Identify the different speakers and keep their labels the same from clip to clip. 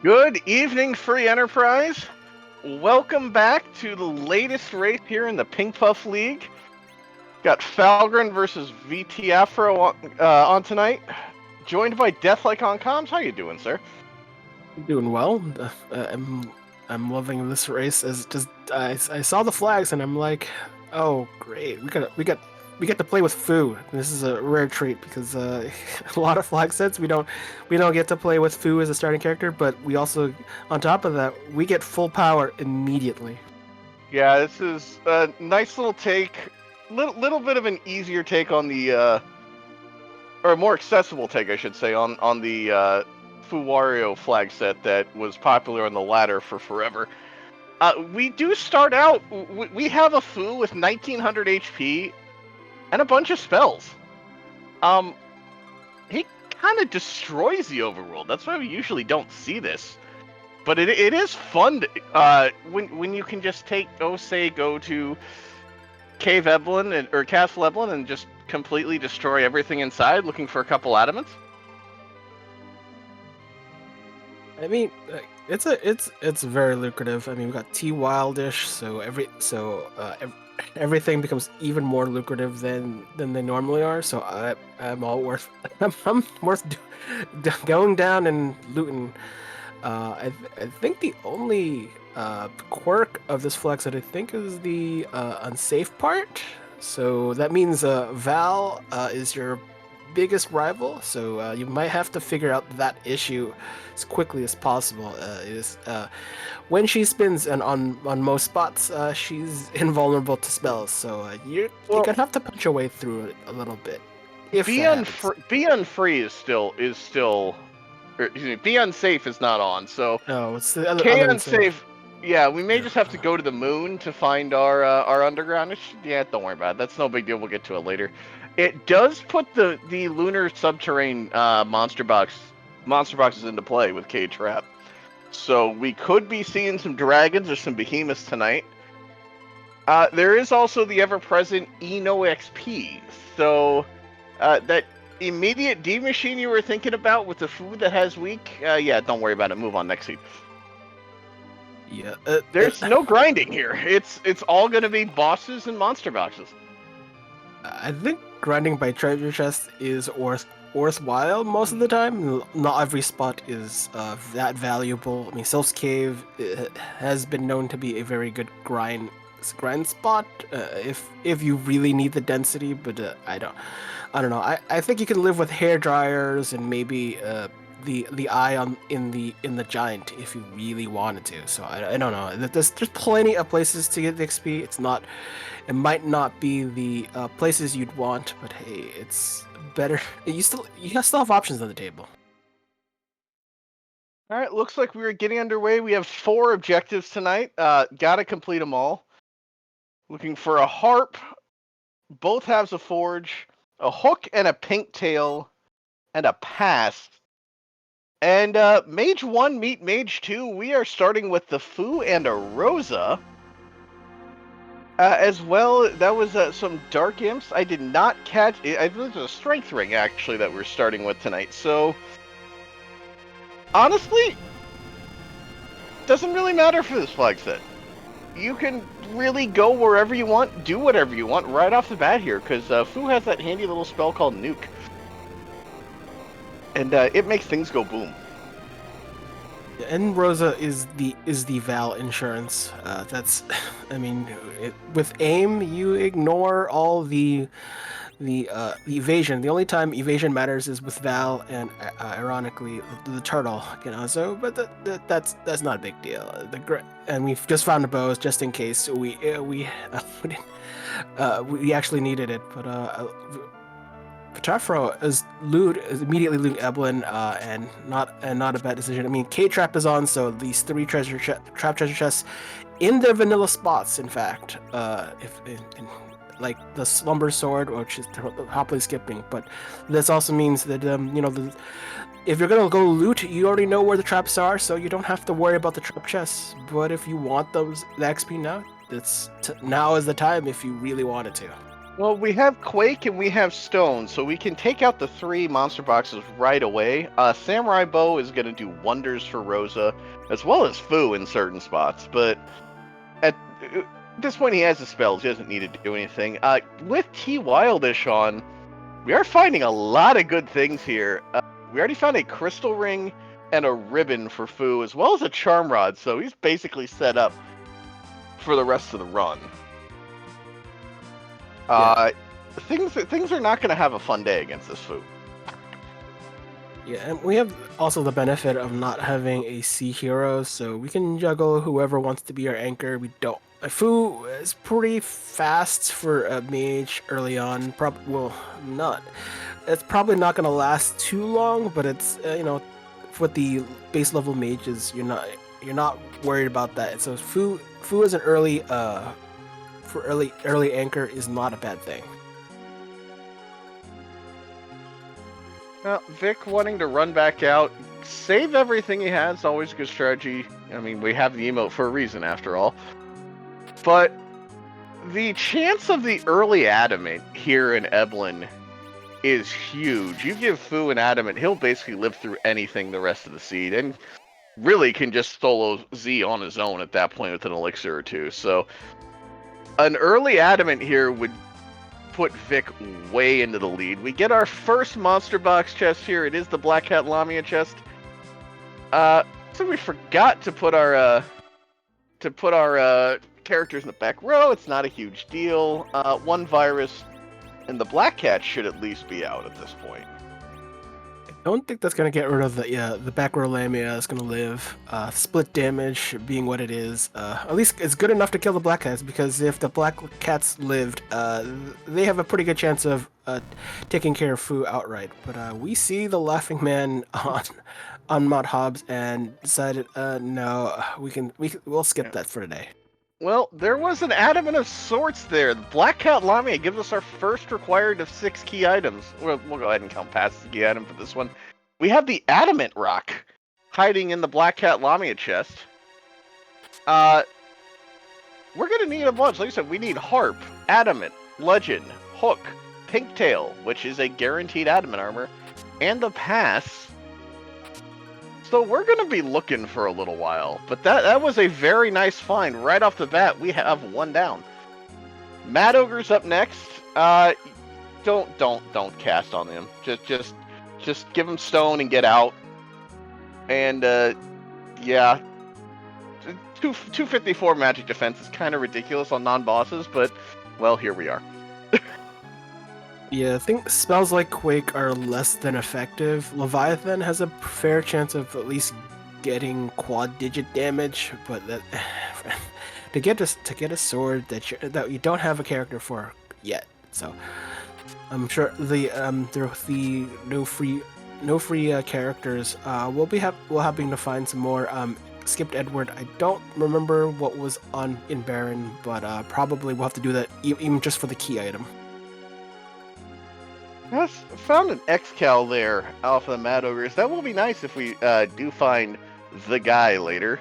Speaker 1: Good evening, Free Enterprise. Welcome back to the latest race here in the Pink Puff League. Got Falgren versus VT Afro on tonight. Joined by Deathlike on comms. How you doing, sir?
Speaker 2: Doing well. I'm loving this race. As just I saw the flags and I'm like, oh great, we get to play with Fu. This is a rare treat because a lot of flag sets we don't get to play with Fu as a starting character, but we also on top of that we get full power immediately.
Speaker 1: Yeah, this is a nice little take. Little bit of an easier take on the, or a more accessible take, I should say, on the Fu Wario flag set that was popular on the ladder for forever. We do start out. We have a Fu with 1900 HP and a bunch of spells. Um, he kind of destroys the overworld. That's why we usually don't see this. But it is fun when you can just go to Cave Evelyn or Castle Evelyn and just completely destroy everything inside, looking for a couple adamants.
Speaker 2: I mean, it's very lucrative. I mean, we got T Wildish, so everything becomes even more lucrative than they normally are. So I'm all worth I'm worth going down and looting. I think the only quirk of this flex that I think is the unsafe part. So that means Val is your biggest rival, so you might have to figure out that issue as quickly as possible. Is when she spins and on most spots, she's invulnerable to spells, so you're gonna have to punch your way through it a little bit. If
Speaker 1: Be
Speaker 2: that happens.
Speaker 1: Be Unfree is still, or, excuse me, Be Unsafe is not on. So
Speaker 2: No, it's the
Speaker 1: K
Speaker 2: other unsafe.
Speaker 1: Unsafe. Yeah, we may
Speaker 2: Yeah.
Speaker 1: just have to go to the moon to find our underground. Yeah, don't worry about it. That's no big deal. We'll get to it later. It does put the lunar subterranean monster boxes into play with K Trap. So we could be seeing some dragons or some behemoths tonight. There is also the ever-present Eno XP. So that immediate D machine you were thinking about with the food that has weak, yeah, don't worry about it. Move on next seat.
Speaker 2: Yeah.
Speaker 1: There's no grinding here. It's all gonna be bosses and monster boxes.
Speaker 2: I think grinding by treasure chest is worthwhile most of the time. Not every spot is that valuable. I mean, Sylph's Cave has been known to be a very good grind spot if you really need the density, but I don't know. I think you can live with hair dryers and maybe the eye on in the giant if you really wanted to. So I don't know. There's plenty of places to get the XP. It might not be the places you'd want, but hey, it's better. You still have options on the table.
Speaker 1: All right, looks like we are getting underway. We have 4 objectives tonight. Gotta complete them all. Looking for a harp, both halves of forge, a hook and a pink tail, and a pass. And Mage 1 meet Mage 2. We are starting with the Fu and a Rosa. As well, that was some Dark Imps. I did not catch it. I believe it was a Strength Ring, actually, that we're starting with tonight. So, honestly, doesn't really matter for this flag set. You can really go wherever you want, do whatever you want right off the bat here, because Fu has that handy little spell called Nuke. And it makes things go boom.
Speaker 2: And Rosa is the Val insurance. That's, I mean, with aim you ignore all the evasion. The only time evasion matters is with Val and ironically the turtle, you know. So, but that's not a big deal. And we've just found the bows just in case we actually needed it, but Patafro is immediately loot Eblin, and not a bad decision. I mean, K Trap is on, so these 3 trap treasure chests in their vanilla spots. In fact, if like the Slumber Sword, which is happily skipping, but this also means that if you're gonna go loot, you already know where the traps are, so you don't have to worry about the trap chests. But if you want the XP now, now is the time if you really wanted to.
Speaker 1: Well, we have Quake and we have Stone, so we can take out the 3 monster boxes right away. Samurai Bow is going to do wonders for Rosa, as well as Fu in certain spots, but at this point he has the spells, he doesn't need to do anything. With T Wildish on, we are finding a lot of good things here. We already found a Crystal Ring and a Ribbon for Fu, as well as a Charm Rod, so he's basically set up for the rest of the run. Things are not going to have a fun day against this Fu.
Speaker 2: Yeah, and we have also the benefit of not having a sea hero, so we can juggle whoever wants to be our anchor. We don't. Fu is pretty fast for a mage early on. Not. It's probably not going to last too long, but it's with the base level mages, you're not worried about that. So Fu as an early anchor is not a bad thing.
Speaker 1: Vic wanting to run back out, save everything he has, always a good strategy. I mean, we have the emote for a reason, after all. But the chance of the early Adamant here in Eblan is huge. You give Fu an Adamant, he'll basically live through anything the rest of the seed, and really can just solo Z on his own at that point with an elixir or two. So an early Adamant here would put Vic way into the lead. We get our first monster box chest here. It is the Black Cat Lamia chest. So we forgot to put our characters in the back row. It's not a huge deal. 1 virus, and the Black Cat should at least be out at this point.
Speaker 2: I don't think that's gonna get rid of the back row Lamia is gonna live. Split damage being what it is, at least it's good enough to kill the Black Cats, because if the Black Cats lived, they have a pretty good chance of taking care of Fu outright. But we see the Laughing Man on Mount Hobbs and decided, no, we'll skip that for today.
Speaker 1: Well, there was an Adamant of sorts there. The Black Cat Lamia gives us our first required of 6 key items. We'll go ahead and count past the key item for this one. We have the Adamant Rock hiding in the Black Cat Lamia chest. We're going to need a bunch. Like I said, we need Harp, Adamant, Legend, Hook, Pinktail, which is a guaranteed Adamant armor, and the Pass. So we're going to be looking for a little while, but that was a very nice find. Right off the bat, we have 1 down. Mad Ogre's up next. Don't cast on him. Just give him stone and get out. And yeah, 254 magic defense is kind of ridiculous on non-bosses, but well, here we are.
Speaker 2: Yeah, I think spells like Quake are less than effective. Leviathan has a fair chance of at least getting quad-digit damage, but that to get a sword that you don't have a character for yet. So I'm sure the no free characters. We'll having to find some more. Skipped Edward. I don't remember what was in Baron, but probably we'll have to do that even just for the key item.
Speaker 1: I found an X-Cal there, Alpha Mad Ogres. That will be nice if we do find the guy later.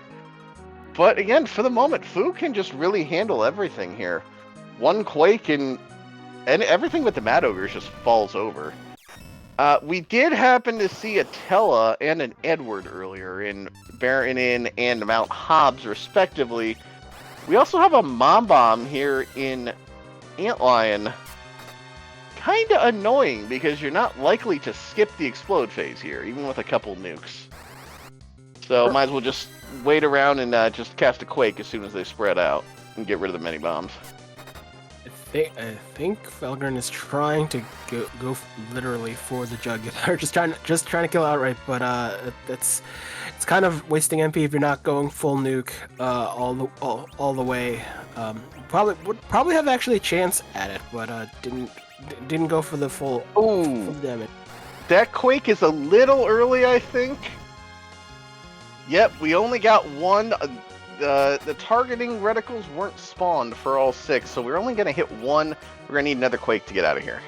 Speaker 1: But again, for the moment, Fu can just really handle everything here. 1 Quake and everything with the Mad Ogres just falls over. We did happen to see a Tella and an Edward earlier in Baron Inn and Mount Hobbs, respectively. We also have a Mom Bomb here in Antlion. Kind of annoying because you're not likely to skip the explode phase here, even with a couple nukes. So might as well just wait around and just cast a Quake as soon as they spread out and get rid of the mini bombs.
Speaker 2: I think Felgren is trying to go literally for the jugular, just trying to kill outright, but it's kind of wasting MP if you're not going full nuke all the way. Would probably have actually a chance at it, but didn't go for the full damage.
Speaker 1: That Quake is a little early, I think. Yep, we only got 1. The targeting reticles weren't spawned for all 6, so we're only going to hit 1. We're going to need another Quake to get out of here.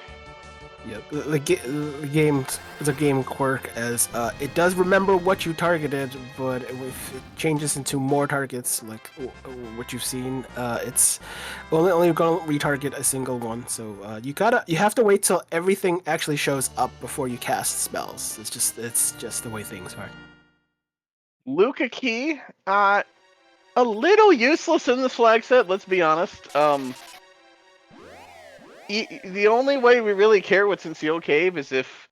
Speaker 2: Yeah, the game is a game quirk as it does remember what you targeted, but if it changes into more targets, like what you've seen, it's only gonna retarget a single one. So you have to wait till everything actually shows up before you cast spells. It's just the way things are.
Speaker 1: Luca Key, a little useless in this flag set. Let's be honest. The only way we really care what's in Seal Cave is if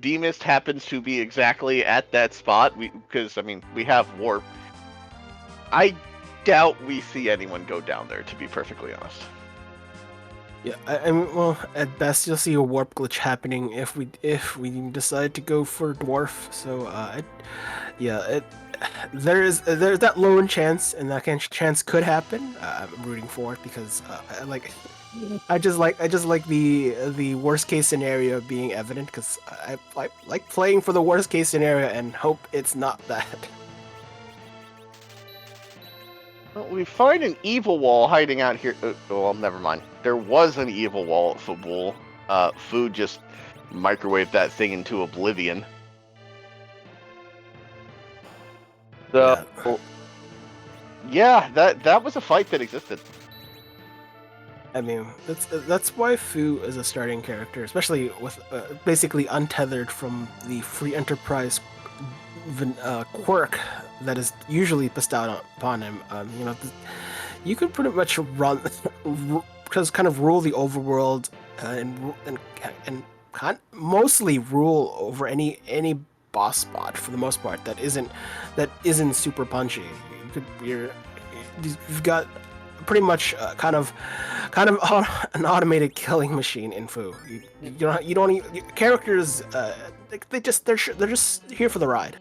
Speaker 1: Demist happens to be exactly at that spot. Because I mean, we have Warp. I doubt we see anyone go down there. To be perfectly honest.
Speaker 2: Yeah, I mean, well, at best you'll see a warp glitch happening if we decide to go for dwarf. So, there's that lone chance, and that chance could happen. I'm rooting for it because I just like the worst case scenario being evident because I like playing for the worst case scenario and hope it's not that.
Speaker 1: Well, we find an evil wall hiding out here. Well, never mind. There was an evil wall at Fabul. Food just microwaved that thing into oblivion. So, yeah, that was a fight that existed.
Speaker 2: I mean, that's why Fu is a starting character, especially with basically untethered from the free enterprise quirk that is usually bestowed upon him. You could pretty much run, because kind of rule the overworld and mostly rule over any boss spot for the most part that isn't super punchy. You've got pretty much kind of an automated killing machine in Fu. You don't even, characters they're just here for the ride.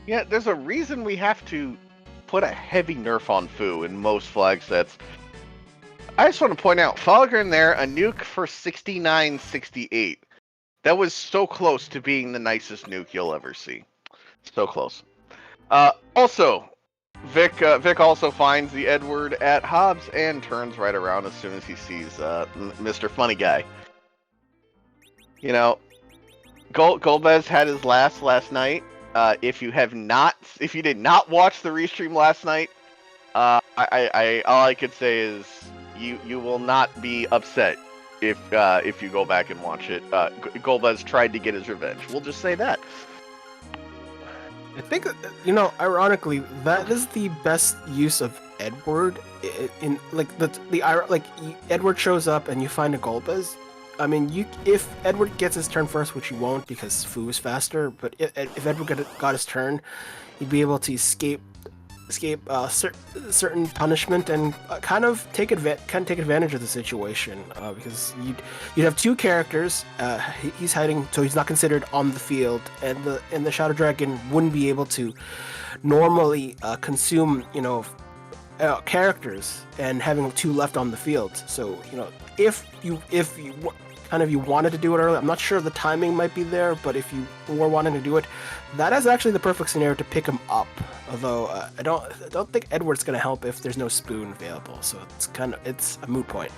Speaker 1: Yeah, there's a reason we have to put a heavy nerf on Fu in most flag sets. I just want to point out, Falgrim there, a nuke for 69-68. That was so close to being the nicest nuke you'll ever see. So close. Also, Vic also finds the Edward at Hobbs and turns right around as soon as he sees Mr. Funny Guy. You know, Golbez had his last night. If you did not watch the restream last night, all I could say is you will not be upset if you go back and watch it. Golbez tried to get his revenge. We'll just say that.
Speaker 2: I think ironically, that is the best use of Edward in Edward shows up and you find a Golbez. I mean, if Edward gets his turn first, which he won't because Fu is faster, but if Edward got his turn, he'd be able to escape certain punishment and kind of take advantage of the situation because you'd have two characters. He's hiding, so he's not considered on the field, and the Shadow Dragon wouldn't be able to normally consume characters, and having two left on the field. So if you wanted to do it early, I'm not sure the timing might be there, but if you were wanting to do it, that is actually the perfect scenario to pick him up. Although I don't think Edward's gonna help if there's no spoon available, so it's a moot point.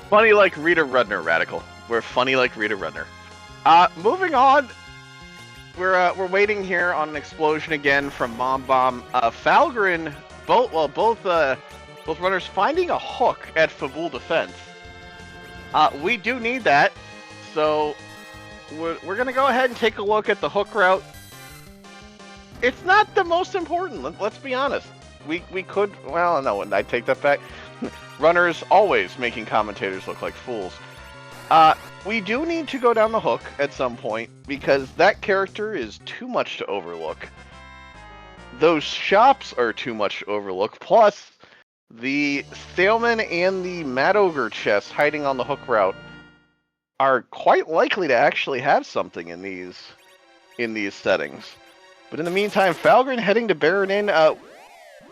Speaker 1: Funny like Rita Rudner, Radical. We're funny like Rita Rudner. Moving on. We're waiting here on an explosion again from Mom Bomb. Falgrim, both runners finding a hook at Fabul Defense. We do need that, so we're gonna go ahead and take a look at the hook route. It's not the most important. Let's be honest. We could. Well, no, I take that back. Runners always making commentators look like fools. We do need to go down the hook at some point because that character is too much to overlook. Those shops are too much to overlook. Plus, the Thalman and the Mad Ogre chest hiding on the hook route are quite likely to actually have something in these settings. But in the meantime, Falgrim heading to Baron.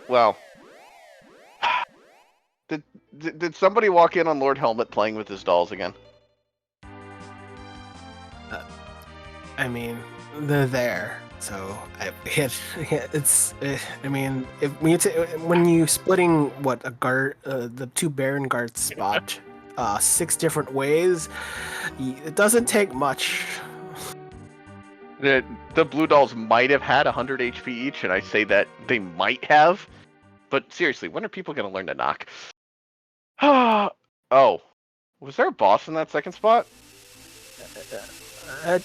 Speaker 1: Well, did somebody walk in on Lord Helmet playing with his dolls again?
Speaker 2: I mean, they're there, So it's I mean if when you splitting what a guard the two Baron guard spot 6 different ways, it doesn't take much.
Speaker 1: The blue dolls might have had 100 HP each, and I say that they might have. But seriously, when are people going to learn to knock? Oh, was there a boss in that second spot?
Speaker 2: I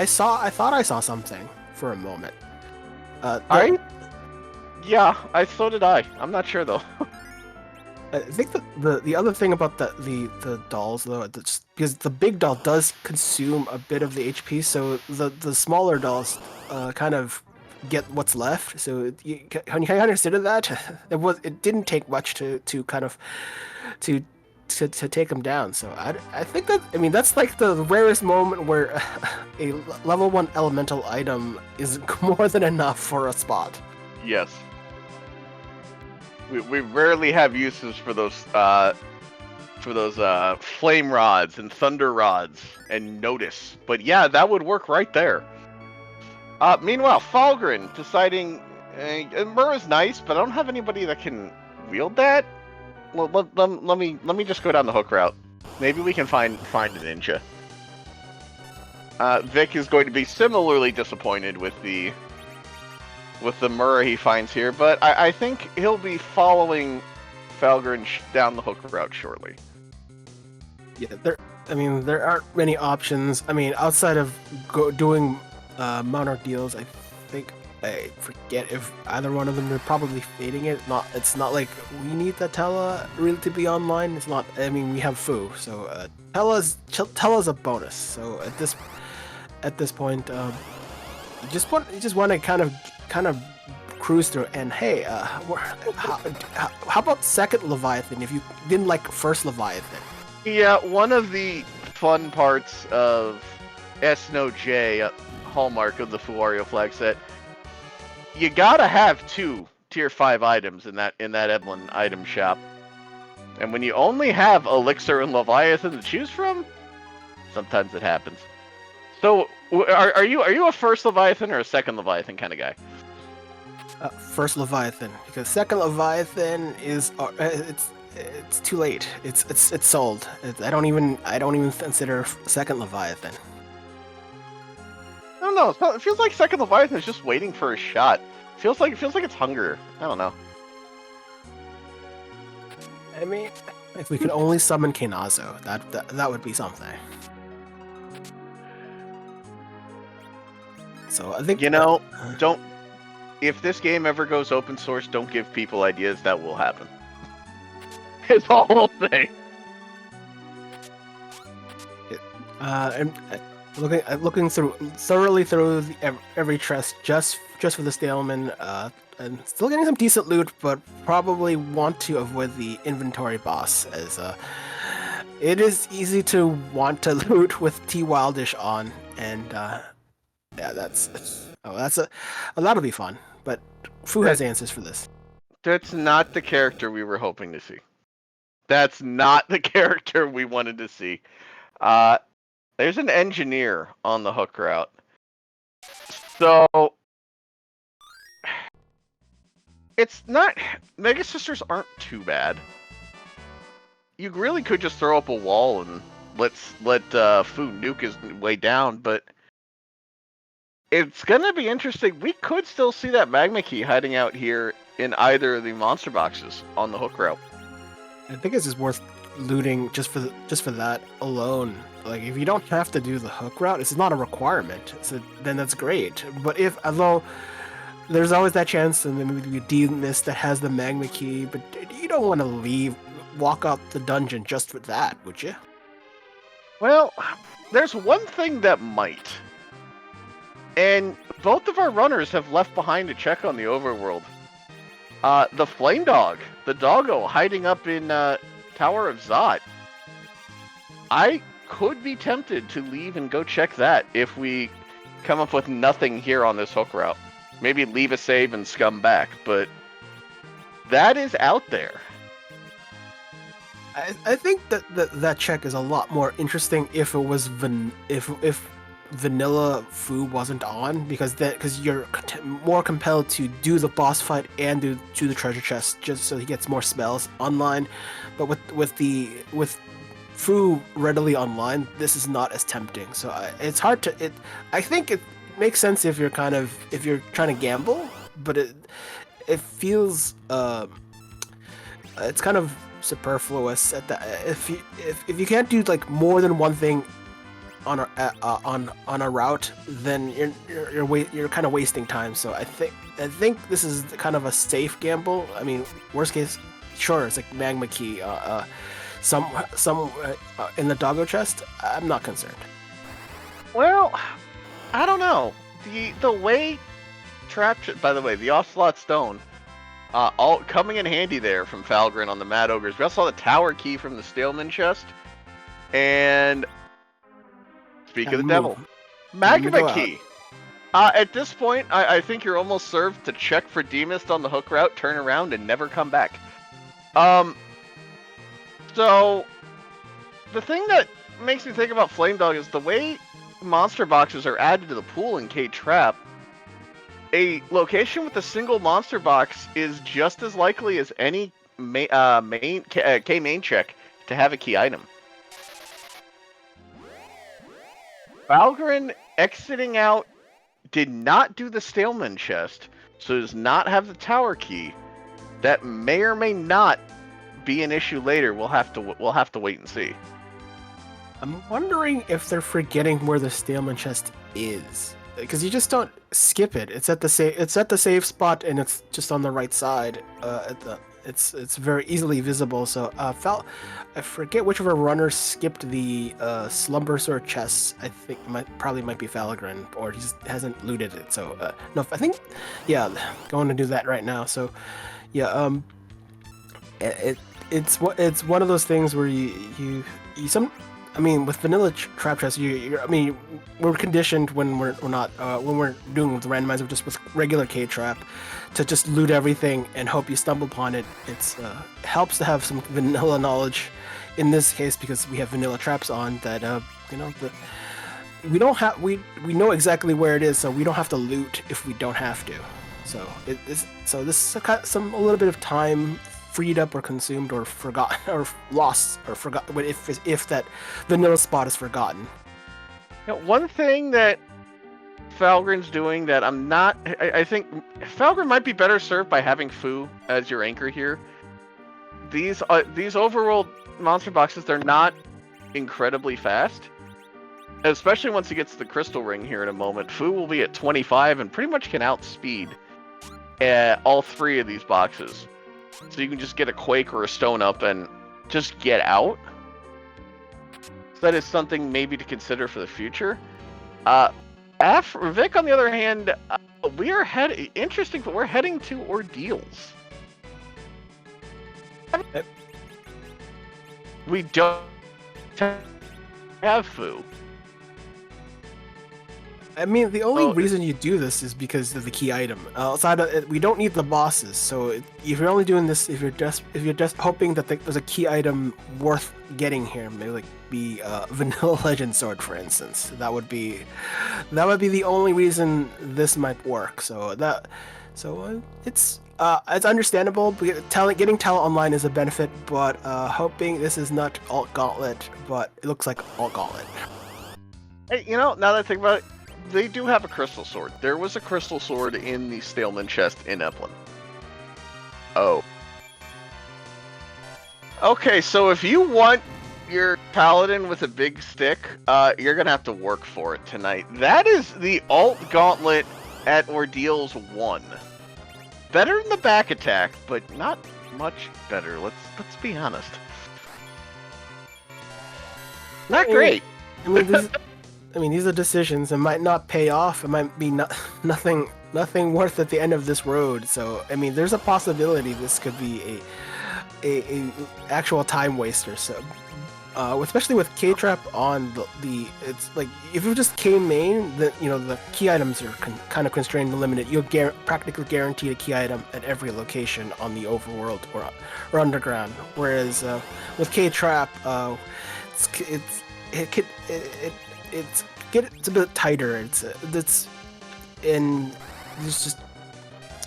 Speaker 2: thought I saw something for a moment.
Speaker 1: So did I. I'm not sure though.
Speaker 2: I think the other thing about the dolls though, it's because the big doll does consume a bit of the HP, so the smaller dolls kind of get what's left. So you kind of consider that it didn't take much to kind of to take them down. So I think that that's like the rarest moment where a level 1 elemental item is more than enough for a spot.
Speaker 1: Yes. We rarely have uses for those flame rods and thunder rods and notice, but yeah, that would work right there. Meanwhile, Falgren deciding Murrah's nice, but I don't have anybody that can wield that. Well, let me just go down the hook route. Maybe we can find a ninja. Vic is going to be similarly disappointed with the Murrah he finds here, but I think he'll be following Falgren down the hook route shortly.
Speaker 2: Yeah, there aren't many options. I mean, outside of doing Monarch deals, I forget if either one of them are probably fading it. It's not like we need the Tella really to be online. It's not. I mean, we have Fu, so Tella's a bonus. So at this point, you just want to kind of cruise through. And hey, how about second Leviathan if you didn't like first Leviathan?
Speaker 1: Yeah, one of the fun parts of S-No-J, hallmark of the Fu Wario flag set, you gotta have 2 tier 5 items in that Eblan item shop. And when you only have Elixir and Leviathan to choose from, sometimes it happens. So, are you a first Leviathan or a second Leviathan kind of guy?
Speaker 2: First Leviathan, because second Leviathan is it's too late. It's sold. I don't even consider second Leviathan.
Speaker 1: I don't know. It feels like second Leviathan is just waiting for a shot. It feels like it's hunger. I don't know.
Speaker 2: I mean, if we could only summon Kenazo, that would be something. So I think
Speaker 1: don't. If this game ever goes open source, don't give people ideas. That will happen. It's all I'll say.
Speaker 2: And looking thoroughly through every chest just for the Staleman, and still getting some decent loot, but probably want to avoid the inventory boss, as it is easy to want to loot with T Wildish on, and yeah, that'll be fun. But Fu has answers for this.
Speaker 1: That's not the character we were hoping to see. That's not the character we wanted to see. There's an engineer on the hook route. So it's not. Mega Sisters aren't too bad. You really could just throw up a wall and let Fu nuke his way down, but it's gonna be interesting. We could still see that magma key hiding out here in either of the monster boxes on the hook route.
Speaker 2: I think it's just worth looting just for that alone. Like, if you don't have to do the hook route, it's not a requirement. So then that's great. But although there's always that chance, and then maybe D-Mist that has the magma key, but you don't want to walk out the dungeon just for that, would you?
Speaker 1: Well, there's one thing that might. And both of our runners have left behind a check on the overworld. The Flame Dog, the doggo hiding up in Tower of Zot. I could be tempted to leave and go check that if we come up with nothing here on this hook route. Maybe leave a save and scum back, but that is out there.
Speaker 2: I think that check is a lot more interesting if it was if vanilla Fu wasn't on, because you're more compelled to do the boss fight and do the treasure chest just so he gets more spells online. But with Fu readily online, this is not as tempting. So it's hard to it. I think it makes sense if you're trying to gamble, but it feels it's kind of superfluous at the if you can't do like more than one thing on a route, then you're kind of wasting time. So I think this is kind of a safe gamble. I mean, worst case, sure, it's like magma key, some in the doggo chest. I'm not concerned.
Speaker 1: Well, I don't know. The way by the way, the Ocelot Stone, all coming in handy there from Falgren on the Mad Ogres. We also saw the Tower Key from the Staleman chest, and speak of the devil, Magma Key. At this point, I think you're almost served to check for Demist on the hook route, turn around, and never come back. So the thing that makes me think about Flame Dog is the way monster boxes are added to the pool in K-Trap. A location with a single monster box is just as likely as any K-main check to have a key item. Falgren exiting out did not do the Staleman chest, so does not have the tower key. That may or may not be an issue later. We'll have to wait and see.
Speaker 2: I'm wondering if they're forgetting where the Staleman chest is, because you just don't skip it. It's at the safe spot, and it's just on the right side. It's very easily visible. So I forget which of our runners skipped the Slumber Sword chests. I think probably might be Falgren, or he just hasn't looted it. So no, I think going to do that right now. So yeah, it's one of those things where I mean, with vanilla trap chests, we're conditioned when we're doing with the randomizer, just with regular K-Trap, to just loot everything and hope you stumble upon it. It's helps to have some vanilla knowledge in this case, because we have vanilla traps on that. We know exactly where it is, so we don't have to loot if we don't have to. So this is a little bit of time freed up or consumed or forgotten or lost or forgotten if that vanilla spot is forgotten.
Speaker 1: One thing that Falgren's doing that I think Falgren might be better served by having Fu as your anchor here. These overworld monster boxes, they're not incredibly fast, especially once he gets to the crystal ring here in a moment. Fu will be at 25 and pretty much can outspeed all three of these boxes. So you can just get a Quake or a Stone Up and just get out. So that is something maybe to consider for the future. Vic, on the other hand, we are interesting, but we're heading to Ordeals. We don't have Fu.
Speaker 2: I mean, the only reason you do this is because of the key item. Outside of it, we don't need the bosses. So if you're only doing this, if you're just hoping that there's a key item worth getting here, maybe like be Vanilla Legend Sword, for instance. That would be the only reason this might work. It's understandable. Getting talent online is a benefit, but hoping this is not Alt Gauntlet, but it looks like Alt Gauntlet.
Speaker 1: Hey, now that I think about it, they do have a crystal sword. There was a crystal sword in the Staleman chest in Eplin. Oh. Okay, so if you want your paladin with a big stick, you're gonna have to work for it tonight. That is the Alt Gauntlet at Ordeals 1. Better than the back attack, but not much better. Let's be honest. Not great.
Speaker 2: I mean, these are decisions. It might not pay off. It might be nothing worth at the end of this road. So, I mean, there's a possibility this could be a actual time waster. So, especially with K-Trap on it's like if you just K-main, the key items are kind of constrained and limited. You'll practically guaranteed a key item at every location on the overworld or underground. Whereas with K-Trap, it's it's a bit tighter. It's and there's just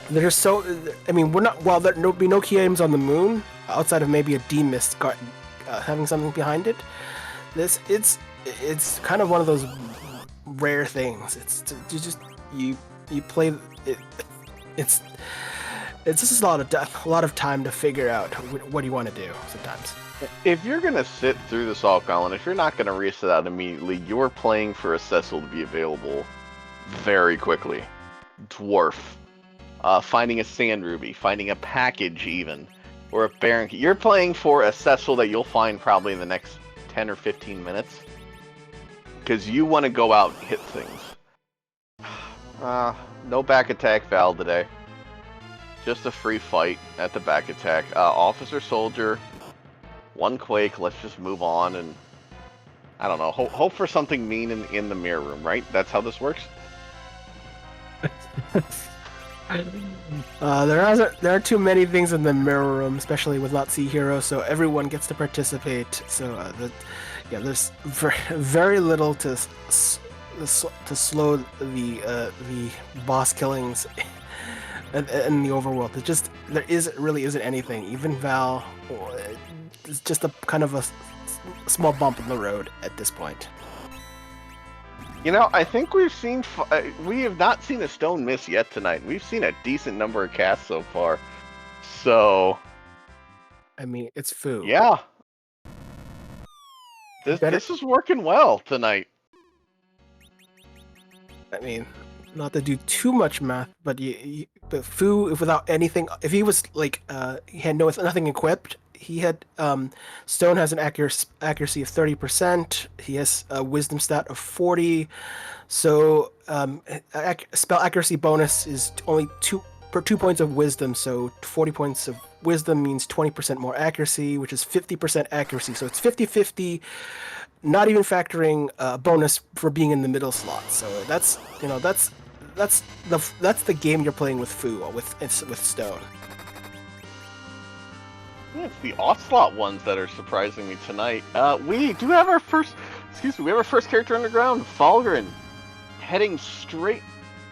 Speaker 2: there's so I mean we're not while there be no key items on the moon outside of maybe a D-Mist having something behind it. It's kind of one of those rare things. You play it. It's just a lot of time to figure out what you want to do sometimes.
Speaker 1: If you're gonna sit through the Salt Gauntlet, if you're not gonna reset out immediately, you're playing for a Cecil to be available very quickly. Dwarf, finding a Sand Ruby, finding a package even, or a Baron. You're playing for a Cecil that you'll find probably in the next 10 or 15 minutes. Because you want to go out and hit things. No back attack Val today. Just a free fight at the back attack. Officer Soldier, 1 Quake, let's just move on and... I don't know, hope for something mean in the mirror room, right? That's how this works?
Speaker 2: There are too many things in the mirror room, especially with Not See Hero, so everyone gets to participate. So there's very little to slow the boss killings in the overworld. There really isn't anything. Even Val, it's just a kind of a small bump in the road at this point.
Speaker 1: You know, I think we have not seen a stone miss yet tonight. We've seen a decent number of casts so far. So,
Speaker 2: I mean, it's Fu.
Speaker 1: Yeah. This is working well tonight.
Speaker 2: I mean, not to do too much math, but but Fu, without anything, if he was like he had nothing equipped, he had Stone has an accuracy of 30%. He has a wisdom stat of 40. So spell accuracy bonus is only 2 points of wisdom. So 40 points of wisdom means 20% more accuracy, which is 50% accuracy. So it's 50-50. Not even factoring bonus for being in the middle slot. So that's the game you're playing with Fu with Stone.
Speaker 1: Yeah, it's the off-slot ones that are surprising me tonight. We do have our first character underground, Falgren, heading straight...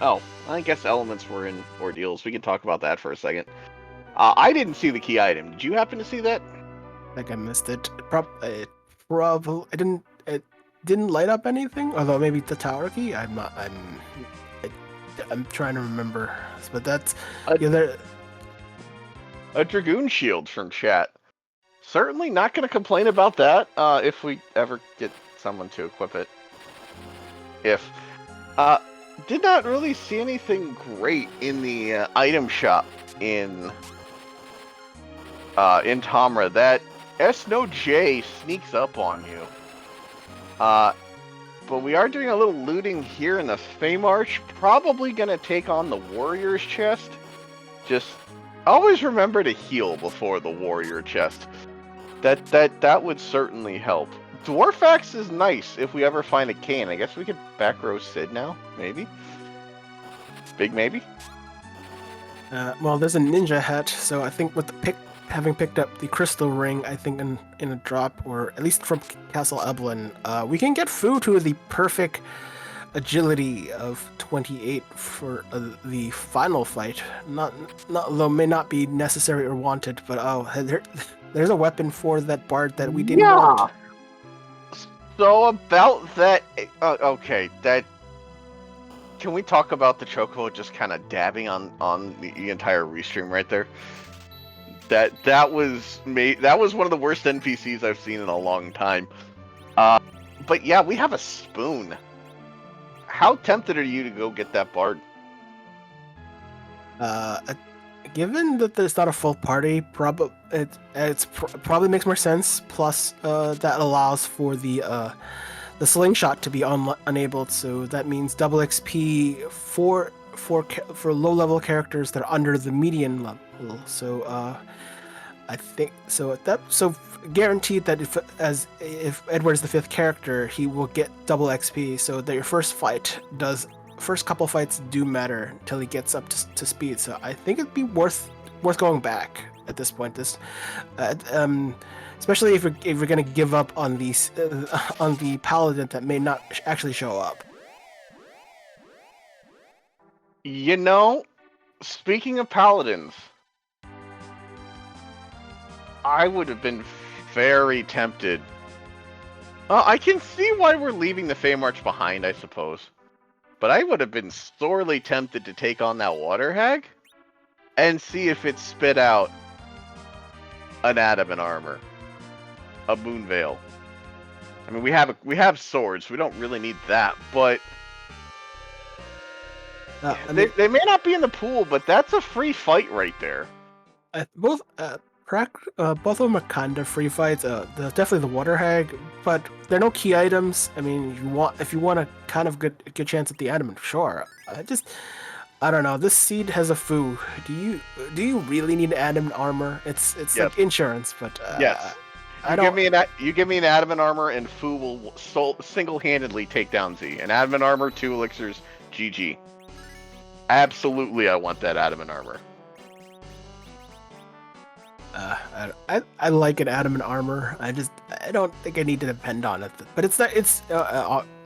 Speaker 1: Oh, I guess elements were in ordeals. We can talk about that for a second. I didn't see the key item. Did you happen to see that?
Speaker 2: I think I missed it. Probably it didn't light up anything. Although maybe the tower key. I'm trying to remember. But that's
Speaker 1: a Dragoon Shield from chat. Certainly not going to complain about that if we ever get someone to equip it. Did not really see anything great in the item shop in Tamra. That S-No-J sneaks up on you. But we are doing a little looting here in the Feymarch. Probably going to take on the Warrior's chest. Just always remember to heal before the Warrior chest. That would certainly help. Dwarfax is nice if we ever find a cane. I guess we could back row Sid now, maybe? Big maybe?
Speaker 2: Well, there's a ninja hat, so I think with the having picked up the crystal ring, I think in a drop, or at least from Castle Eblin, we can get Fu to the perfect agility of 28 for the final fight. Not though may not be necessary or wanted, but there's a weapon for that bard that we didn't want.
Speaker 1: So about that, okay, can we talk about the Chocobo just kind of dabbing on the entire restream right there? That was one of the worst NPCs I've seen in a long time. But yeah, we have a spoon. How tempted are you to go get that bard?
Speaker 2: Given that there's not a full party, probably makes more sense. Plus, that allows for the slingshot to be enabled, so that means double XP for low level characters that are under the median level. So I think so guaranteed that if Edward's the 5th character, he will get double XP. So that your first couple fights do matter until he gets up to speed. So I think it'd be worth going back at this point. Uh, um, especially if we're gonna give up on these on the paladin that may not actually show up.
Speaker 1: You know, speaking of paladins, I would have been very tempted. I can see why we're leaving the Feymarch behind, I suppose. But I would have been sorely tempted to take on that water hag and see if it spit out an adamant armor, a moon veil. I mean, we have swords. We don't really need that, but they may not be in the pool. But that's a free fight right there.
Speaker 2: Both of them are kind of free fights. There's definitely the water hag, but they're no key items. I mean, if you want a kind of good chance at the adamant, sure. I don't know. This seed has a foo. Do you really need adamant armor? It's
Speaker 1: Yes.
Speaker 2: like insurance, but
Speaker 1: Yes. You give me an adamant armor, and Fu will single-handedly take down Z. An adamant armor, 2 elixirs, GG. Absolutely, I want that adamant armor.
Speaker 2: I like an adamant armor. I don't think I need to depend on it. But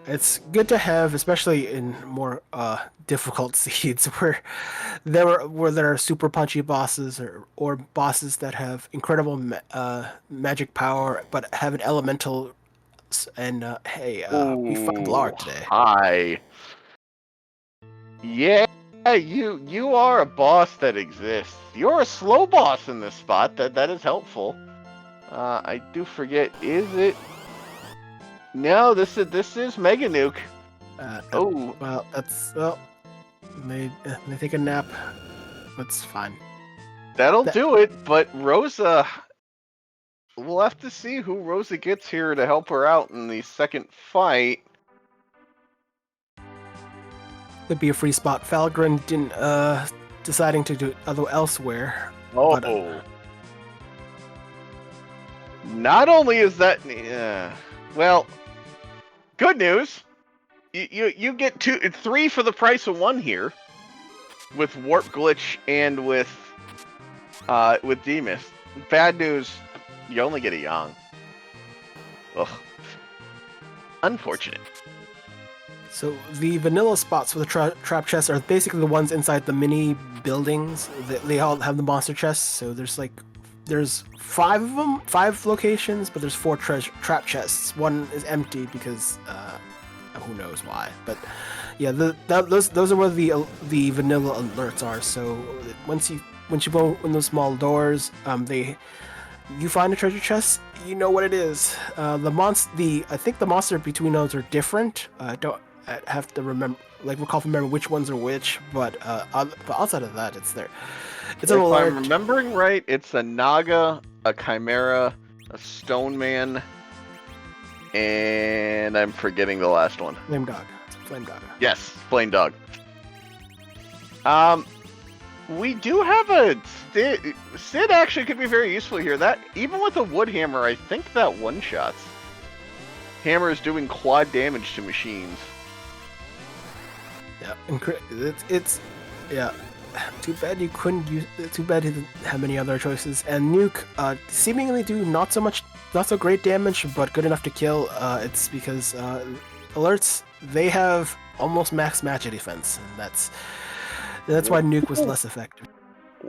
Speaker 2: it's good to have, especially in more difficult seeds where there are super punchy bosses or bosses that have incredible magic power but have an elemental. And hey, we found Blarg today.
Speaker 1: Hi. Yeah, you are a boss that exists. You're a slow boss in this spot. That is helpful. I do forget. Is it? No, this is Mega Nuke.
Speaker 2: Oh well, they take a nap. That's fine.
Speaker 1: That'll do it. But Rosa, we'll have to see who Rosa gets here to help her out in the second fight.
Speaker 2: Could be a free spot. Falgren didn't deciding to do it elsewhere.
Speaker 1: Oh.
Speaker 2: But,
Speaker 1: not only is that well, good news. You get 3 for the price of 1 here, with Warp Glitch and with Demus. Bad news, you only get a Yang. Ugh. Unfortunate.
Speaker 2: So the vanilla spots for the trap chests are basically the ones inside the mini buildings. They all have the monster chests. So there's 5 of them, 5 locations, but there's 4 trap chests. One is empty because who knows why. But yeah, those are where the vanilla alerts are. So once you go in those small doors, you find a treasure chest. You know what it is. I think the monster between those are different. I have to recall from memory which ones are which. But outside of that, it's there. It's an alert.
Speaker 1: If I'm remembering right, it's a Naga, a Chimera, a Stone Man, and I'm forgetting the last one.
Speaker 2: Flame Dog.
Speaker 1: Yes, Flame Dog. We do have a Sid actually could be very useful here. That even with a wood hammer, I think that one shots. Hammer is doing quad damage to machines.
Speaker 2: Yeah, it's yeah. Too bad you couldn't use. Too bad he didn't have any other choices. And Nuke seemingly do not so great damage, but good enough to kill. It's because alerts, they have almost max magic defense, and that's why Nuke was less effective.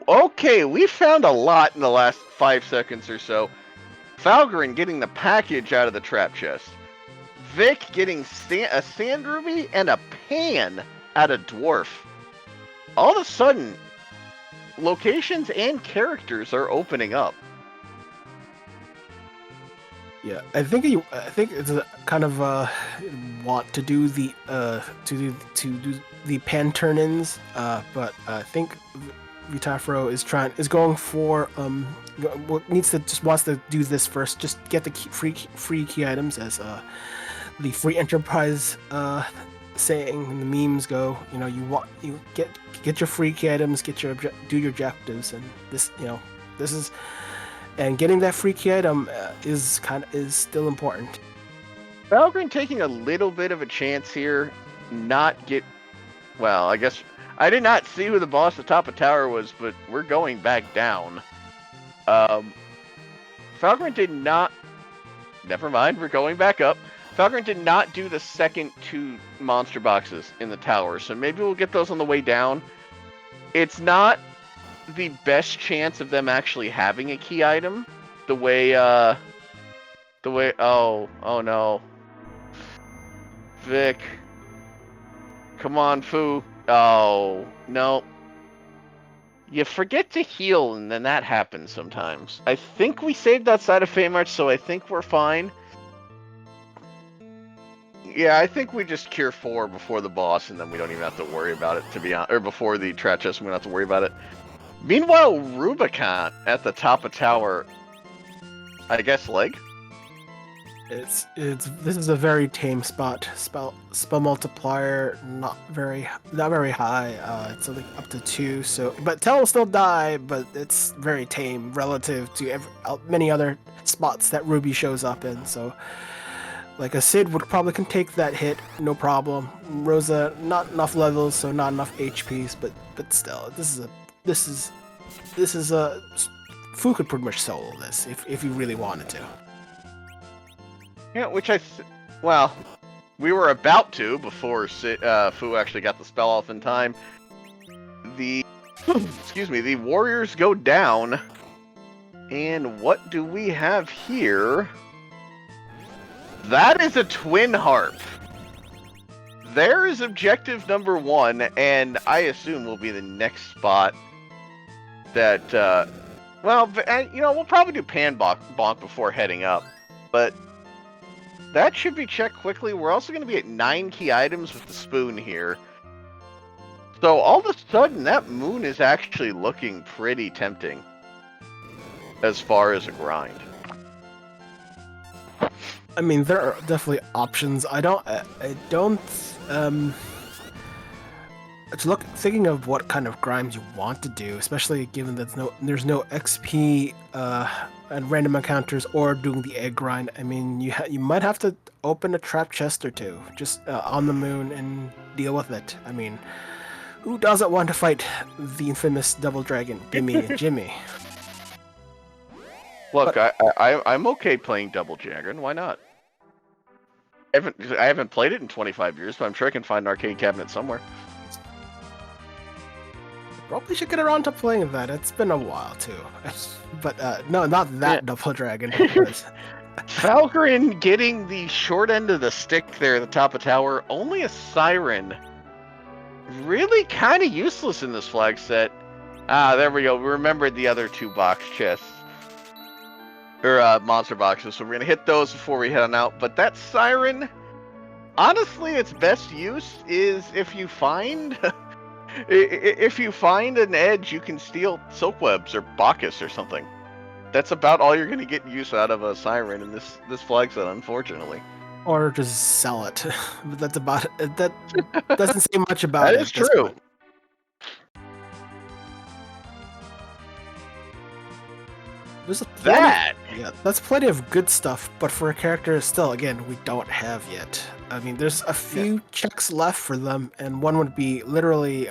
Speaker 1: Okay, we found a lot in the last 5 seconds or so. Falgren getting the package out of the trap chest. Vic getting a sand ruby and a pan out of dwarf. All of a sudden, locations and characters are opening up.
Speaker 2: Yeah, I think it's a kind of want to do the to do the pan turn-ins, but I think Vitafro is going for wants to do this first. Just get the free key items, as the free enterprise saying and the memes go. You get your free key items, do your objectives, and this is. And getting that free key item is still important.
Speaker 1: Falgren taking a little bit of a chance here, well, I guess I did not see who the boss at the top of tower was, but we're going back down. Um, Falgrim did not. Never mind, we're going back up. Falgrim did not do the second 2 monster boxes in the tower, so maybe we'll get those on the way down. It's not the best chance of them actually having a key item. The way, oh no. Vic. Come on, Fu. Oh, no. You forget to heal, and then that happens sometimes. I think we saved that side of Feymarch, so I think we're fine. Yeah, I think we just cure 4 before the boss, and then we don't even have to worry about it, to be honest. Or before the trap chest, we don't have to worry about it. Meanwhile, Rubicon at the top of tower, I guess leg?
Speaker 2: This is a very tame spot. Spell multiplier not very high. It's only up to 2. So, but Tell will still die, but it's very tame relative to many other spots that Ruby shows up in. So, like a Sid would probably can take that hit, no problem. Rosa not enough levels, so not enough HPs, but still, this is a Fu could pretty much solo this if you really wanted to.
Speaker 1: Yeah, which well, we were about to before Fu actually got the spell off in time. Excuse me, the warriors go down, and what do we have here? That is a twin harp. There is objective number 1, and I assume will be the next spot that, well, we'll probably do Pan Bonk before heading up, but that should be checked quickly. We're also going to be at 9 key items with the spoon here. So all of a sudden, that moon is actually looking pretty tempting as far as a grind.
Speaker 2: I mean, there are definitely options. Thinking of what kind of grinds you want to do, especially given that there's no XP and random encounters or doing the egg grind. I mean, you might have to open a trap chest or 2 just on the moon and deal with it. I mean, who doesn't want to fight the infamous Double Dragon, Bimmy and Jimmy?
Speaker 1: Look, I'm okay playing Double Dragon. Why not? I haven't played it in 25 years, but I'm sure I can find an arcade cabinet somewhere.
Speaker 2: Probably should get around to playing that. It's been a while too. But no, not that Double Dragon.
Speaker 1: Falgrim getting the short end of the stick there at the top of tower. Only a Siren. Really kind of useless in this flag set. Ah, there we go. We remembered the other 2 box chests. Or monster boxes. So we're going to hit those before we head on out. But that Siren, honestly, its best use is if you find... If you find an edge, you can steal Silkwebs or Bacchus or something. That's about all you're going to get use out of a Siren in this flag set, unfortunately.
Speaker 2: Or just sell it. But that's about it. That doesn't say much about it.
Speaker 1: That is true.
Speaker 2: That's plenty of good stuff, but for a character still, again, we don't have yet. I mean, there's a few checks left for them, and one would be literally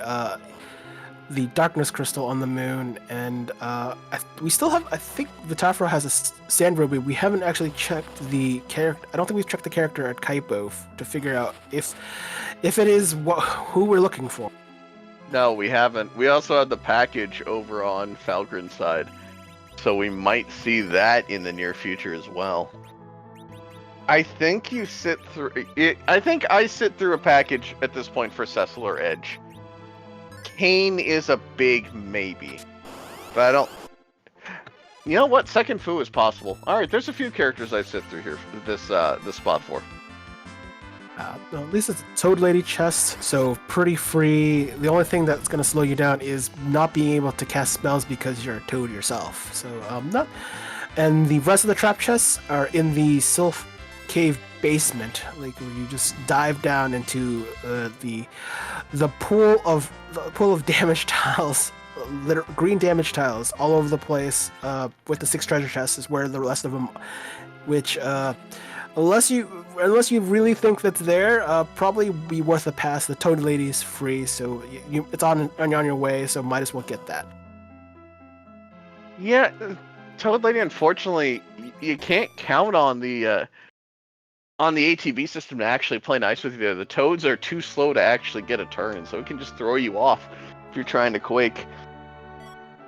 Speaker 2: the Darkness Crystal on the moon, and we still have, I think Vitafro has a Sand Ruby. We haven't actually checked the character. I don't think we've checked the character at Kaipo to figure out if it is who we're looking for.
Speaker 1: No, we haven't. We also have the package over on Falgrim's side. So we might see that in the near future as well. I think you sit through it. I think I sit through a package at this point for Cecil or Edge. Kane is a big maybe, but I don't. You know what? Second Fu is possible. All right, there's a few characters I sit through here. This spot for.
Speaker 2: At least it's a Toad Lady chest, so pretty free. The only thing that's going to slow you down is not being able to cast spells because you're a toad yourself. So not. And the rest of the trap chests are in the Sylph Cave basement, like where you just dive down into the pool of damage tiles, green damage tiles all over the place. With the 6 treasure chests is where the rest of them, which. Unless you really think that's there, probably be worth a pass. The Toad Lady is free, so it's on your way, so might as well get that.
Speaker 1: Yeah, Toad Lady, unfortunately, you can't count on the ATB system to actually play nice with you there. The Toads are too slow to actually get a turn, so it can just throw you off if you're trying to Quake.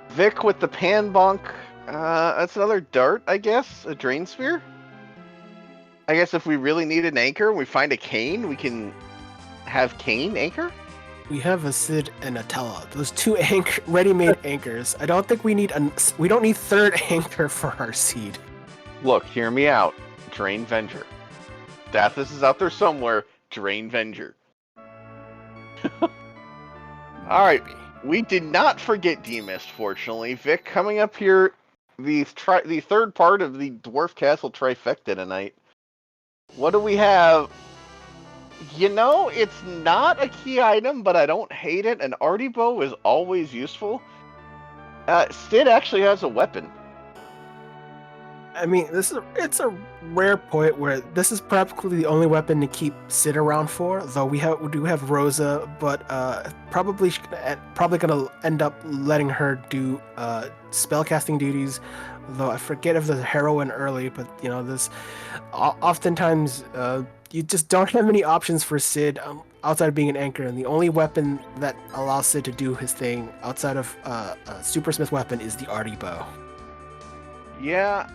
Speaker 1: Vic with the Pan Bonk. That's another dart, I guess. A Drain Sphere. I guess if we really need an anchor and we find a Kane, we can have Kane anchor?
Speaker 2: We have a Sid and a Tella. Those two ready-made anchors. I don't think we need we don't need third anchor for our seed.
Speaker 1: Look, hear me out. Drain Venger. Dathus is out there somewhere. Drain Venger. Alright, we did not forget D-Mist, fortunately. Vic, coming up here, the third part of the Dwarf Castle trifecta tonight. What do we have? You know, it's not a key item, but I don't hate it. An Artie Bow is always useful. Sid actually has a weapon.
Speaker 2: I mean, it's a rare point where this is practically the only weapon to keep Sid around for. Though we do have Rosa, but probably gonna end up letting her do spellcasting duties. Though I forget if there's a heroine early, but you know, this oftentimes you just don't have many options for Sid outside of being an anchor, and the only weapon that allows Sid to do his thing outside of Super Smith weapon is the Artie Bow.
Speaker 1: Yeah.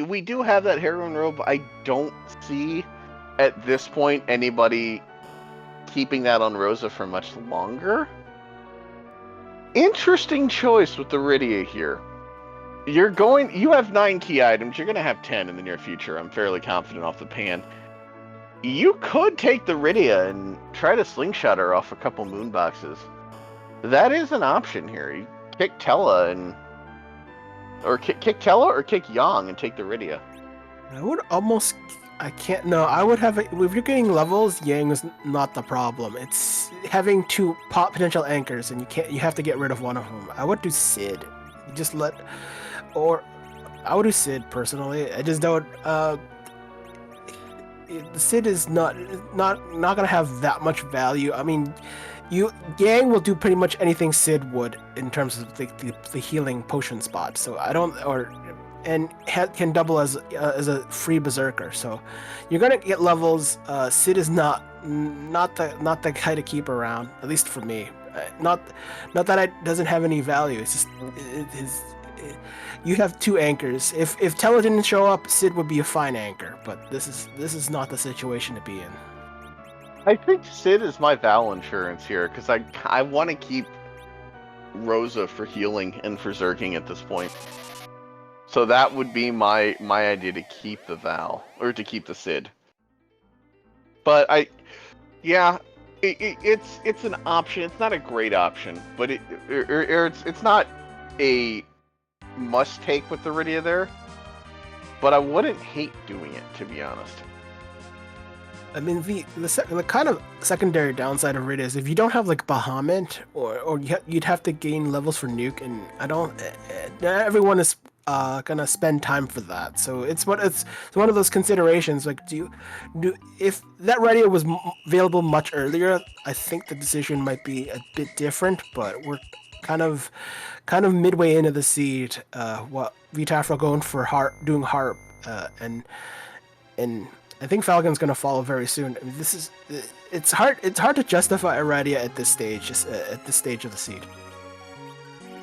Speaker 1: We do have that heroine robe. I don't see at this point anybody keeping that on Rosa for much longer. Interesting choice with the Rydia here. You have 9 key items. You're going to have 10 in the near future. I'm fairly confident off the pan. You could take the Rydia and try to slingshot her off a couple moon boxes. That is an option here. You kick Tella and... Or kick Tella or kick Yang and take the Rydia.
Speaker 2: I would almost... I can't... No, I would have... If you're getting levels, Yang is not the problem. It's having 2 potential anchors, and you have to get rid of one of them. I would do Sid. Just let... Or... I would do Sid, personally. I just don't... Sid is not gonna have that much value. I mean... Yang will do pretty much anything Sid would in terms of the healing potion spot. So I don't, and can double as a free berserker. So you're gonna get levels. Sid is not the guy to keep around, at least for me. Not that it doesn't have any value. It's just you have 2 anchors. If Tella didn't show up, Sid would be a fine anchor. But this is not the situation to be in.
Speaker 1: I think Sid is my Val insurance here, because I want to keep Rosa for healing and for zerking at this point. So that would be my idea, to keep the Val, or to keep the Sid. But it's an option. It's not a great option, but it's not a must take with the Rydia there. But I wouldn't hate doing it, to be honest.
Speaker 2: I mean, the kind of secondary downside of Rydia is if you don't have like Bahamut, or you'd have to gain levels for Nuke, and not everyone is gonna spend time for that. So it's one of those considerations. Like, if that Rydia was available much earlier, I think the decision might be a bit different. But we're kind of midway into the seed. What VTAF are going for doing Harp, and I think Falcon's going to follow very soon. I mean, it's hard to justify Iradia at this stage of the seed.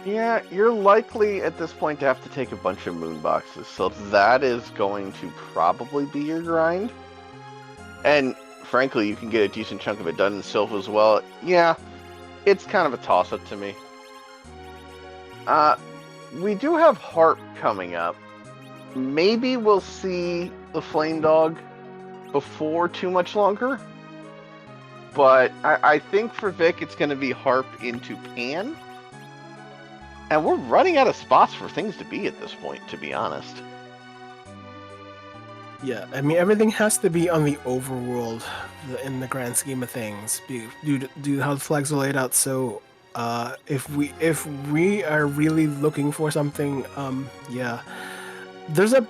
Speaker 1: Yeah, you're likely at this point to have to take a bunch of moon boxes, so that is going to probably be your grind. And frankly, you can get a decent chunk of it done in Sylph as well. Yeah, it's kind of a toss-up to me. We do have Harp coming up. Maybe we'll see the Flame Dog before too much longer, but I think for Vic it's going to be Harp into Pan, and we're running out of spots for things to be at this point, to be honest.
Speaker 2: Yeah, I mean, everything has to be on the overworld in the grand scheme of things, due to how the flags are laid out. So if we are really looking for something, there's a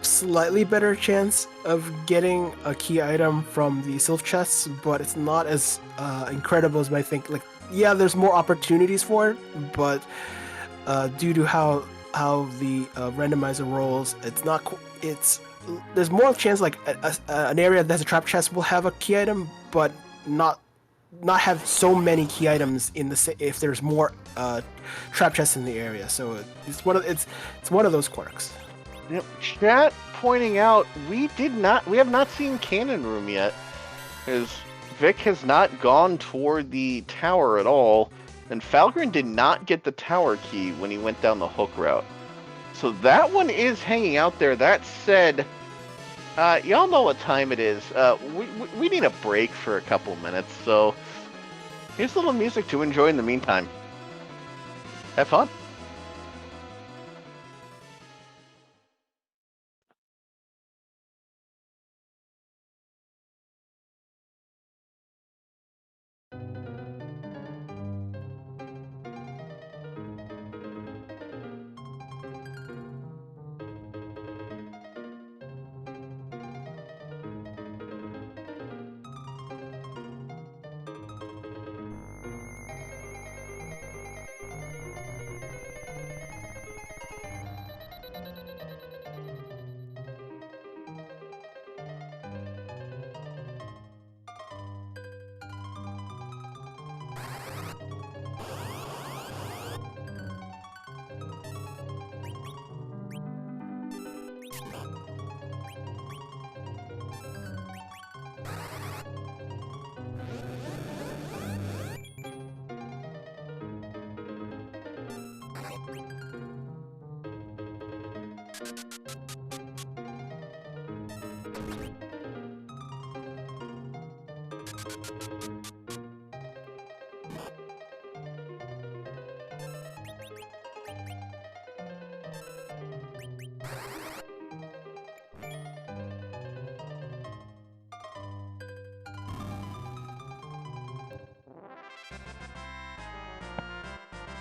Speaker 2: slightly better chance of getting a key item from the Sylph chests, but it's not as incredible as I think. Like, yeah, there's more opportunities for it, but due to how how the randomizer rolls, it's not. It's there's more chance like an area that's a trap chest will have a key item, but not have so many key items in the if there's more trap chests in the area. So it's one of those quirks.
Speaker 1: Yep. Chat pointing out we have not seen Cannon Room yet, because Vic has not gone toward the tower at all, and Falgren did not get the tower key when he went down the hook route. So that one is hanging out there. That said, y'all know what time it is. We need a break for a couple minutes, so here's a little music to enjoy in the meantime. Have fun.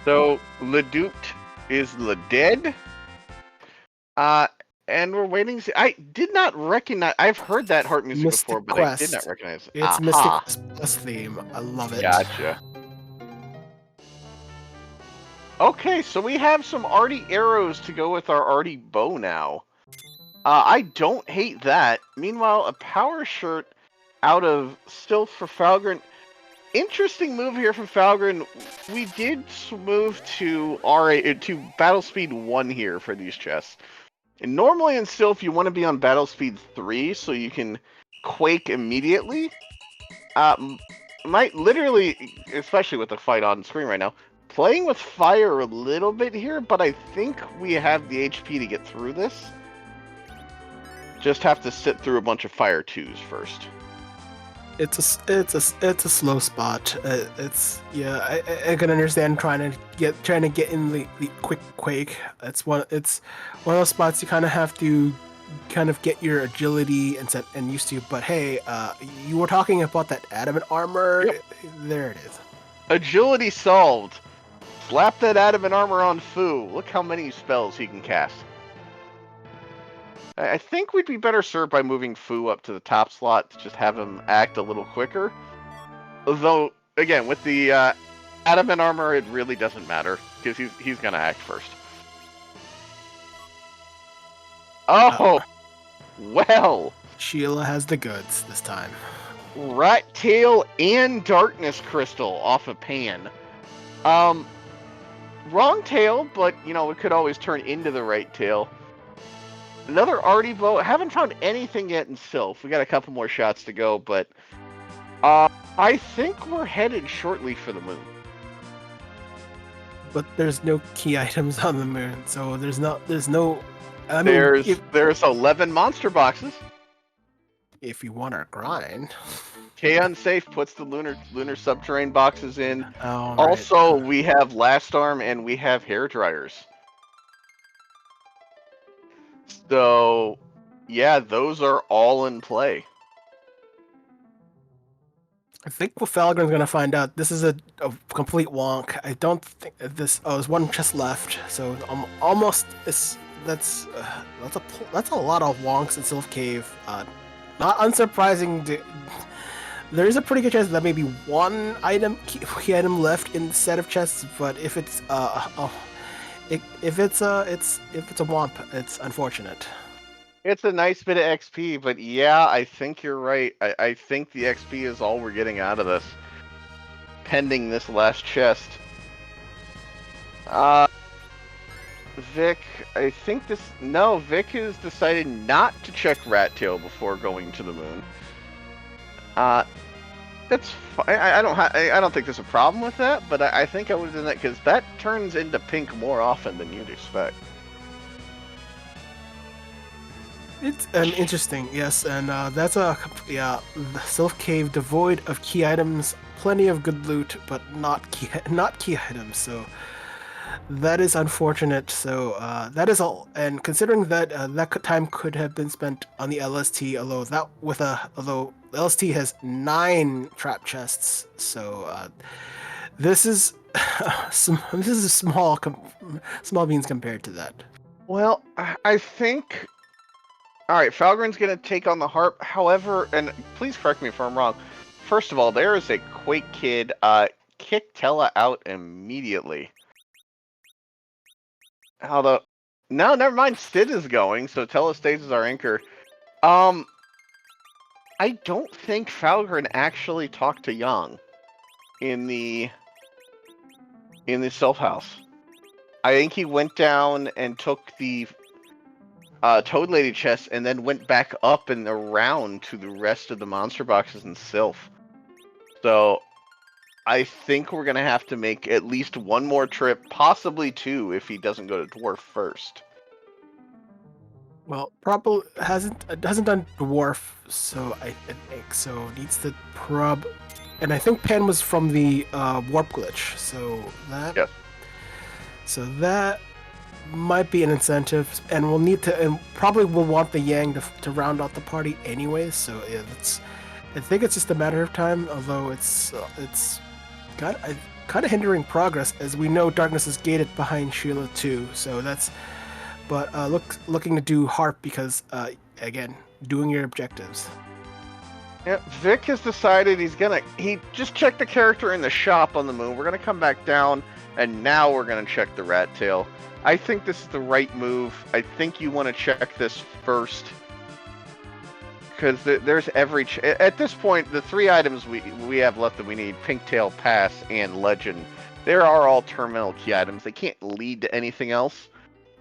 Speaker 1: So, Le Duped is Le Dead. And we're waiting. I did not recognize. I've heard that heart music
Speaker 2: Mystic
Speaker 1: before, but
Speaker 2: Quest.
Speaker 1: I did not recognize it.
Speaker 2: It's Mystic Quest theme. I love it.
Speaker 1: Gotcha. Okay, so we have some arty arrows to go with our arty bow now. I don't hate that. Meanwhile, a power shirt out of Stealth for Falgren. Interesting move here from Falgren. We did move to to battle speed 1 here for these chests. And normally in Stealth you want to be on battle speed 3 so you can quake immediately. Might literally, especially with the fight on screen right now, playing with fire a little bit here, but I think we have the HP to get through this. Just have to sit through a bunch of fire 2s first.
Speaker 2: It's a slow spot. I can understand trying to get in the quick quake. It's one of those spots you kind of have to get your agility and used to. But hey, you were talking about that adamant armor.
Speaker 1: Yep.
Speaker 2: There it is.
Speaker 1: Agility solved. Slap that adamant armor on Fu. Look how many spells he can cast. I think we'd be better served by moving Fu up to the top slot to just have him act a little quicker. Though, again, with the adamant armor, it really doesn't matter, because he's going to act first. Oh! Well!
Speaker 2: Sheila has the goods this time.
Speaker 1: Rat Tail and Darkness Crystal off of Pan. Wrong tail, but, it could always turn into the right tail. Another arty bow. Haven't found anything yet in Sylph. We got a couple more shots to go, but I think we're headed shortly for the moon.
Speaker 2: But there's no key items on the moon, so there's no. I mean,
Speaker 1: there's 11 monster boxes.
Speaker 2: If you want to grind.
Speaker 1: K Unsafe puts the lunar subterranean boxes in.
Speaker 2: Oh,
Speaker 1: also, we have Last Arm and we have hair dryers. So, yeah, those are all in play.
Speaker 2: I think what Falgren's gonna find out, this is a complete wonk. I don't think this. Oh, there's one chest left, so almost. That's a lot of wonks in Sylph Cave. Not unsurprising. There is a pretty good chance that maybe one key item left in the set of chests, but if it's if it's a womp, it's unfortunate.
Speaker 1: It's a nice bit of XP, but yeah, I think you're right. I think the XP is all we're getting out of this. Pending this last chest. Vic, I think this... No, Vic has decided not to check Rat Tail before going to the moon. That's fine. I don't think there's a problem with that, but I think I would have done that because that turns into pink more often than you'd expect.
Speaker 2: It's interesting, yes, and that's a Sylph Cave devoid of key items, plenty of good loot, but not key items. So that is unfortunate. So that is all. And considering that time could have been spent on the LST, although LST has 9 trap chests, so this is small beans compared to that.
Speaker 1: Well, I think. All right, Falgren's gonna take on the harp. However, and please correct me if I'm wrong. First of all, there is a Quake Kid. Kick Tella out immediately. Although, no, never mind. Sid is going, so Tella stays as our anchor. I don't think Falgren actually talked to Yang in the Sylph House. I think he went down and took the Toad Lady chest and then went back up and around to the rest of the monster boxes in Sylph. So I think we're going to have to make at least one more trip, possibly 2 if he doesn't go to Dwarf first.
Speaker 2: Well, probably hasn't done Dwarf, so I think so needs to prob, and I think Pan was from the warp glitch, so that might be an incentive, and we'll need to, and probably we'll want the Yang to round out the party anyway. So yeah, I think it's just a matter of time. Although it's kind of hindering progress, as we know Darkness is gated behind Sheila too. So that's, but looking to do Harp because again, doing your objectives.
Speaker 1: Yeah, Vic has decided he just checked the character in the shop on the moon. We're gonna come back down, and now we're gonna check the Rat Tail. I think this is the right move. I think you want to check this first. Because there's at this point, the 3 items we have left that we need, Pinktail, Pass, and Legend, there are all terminal key items. They can't lead to anything else,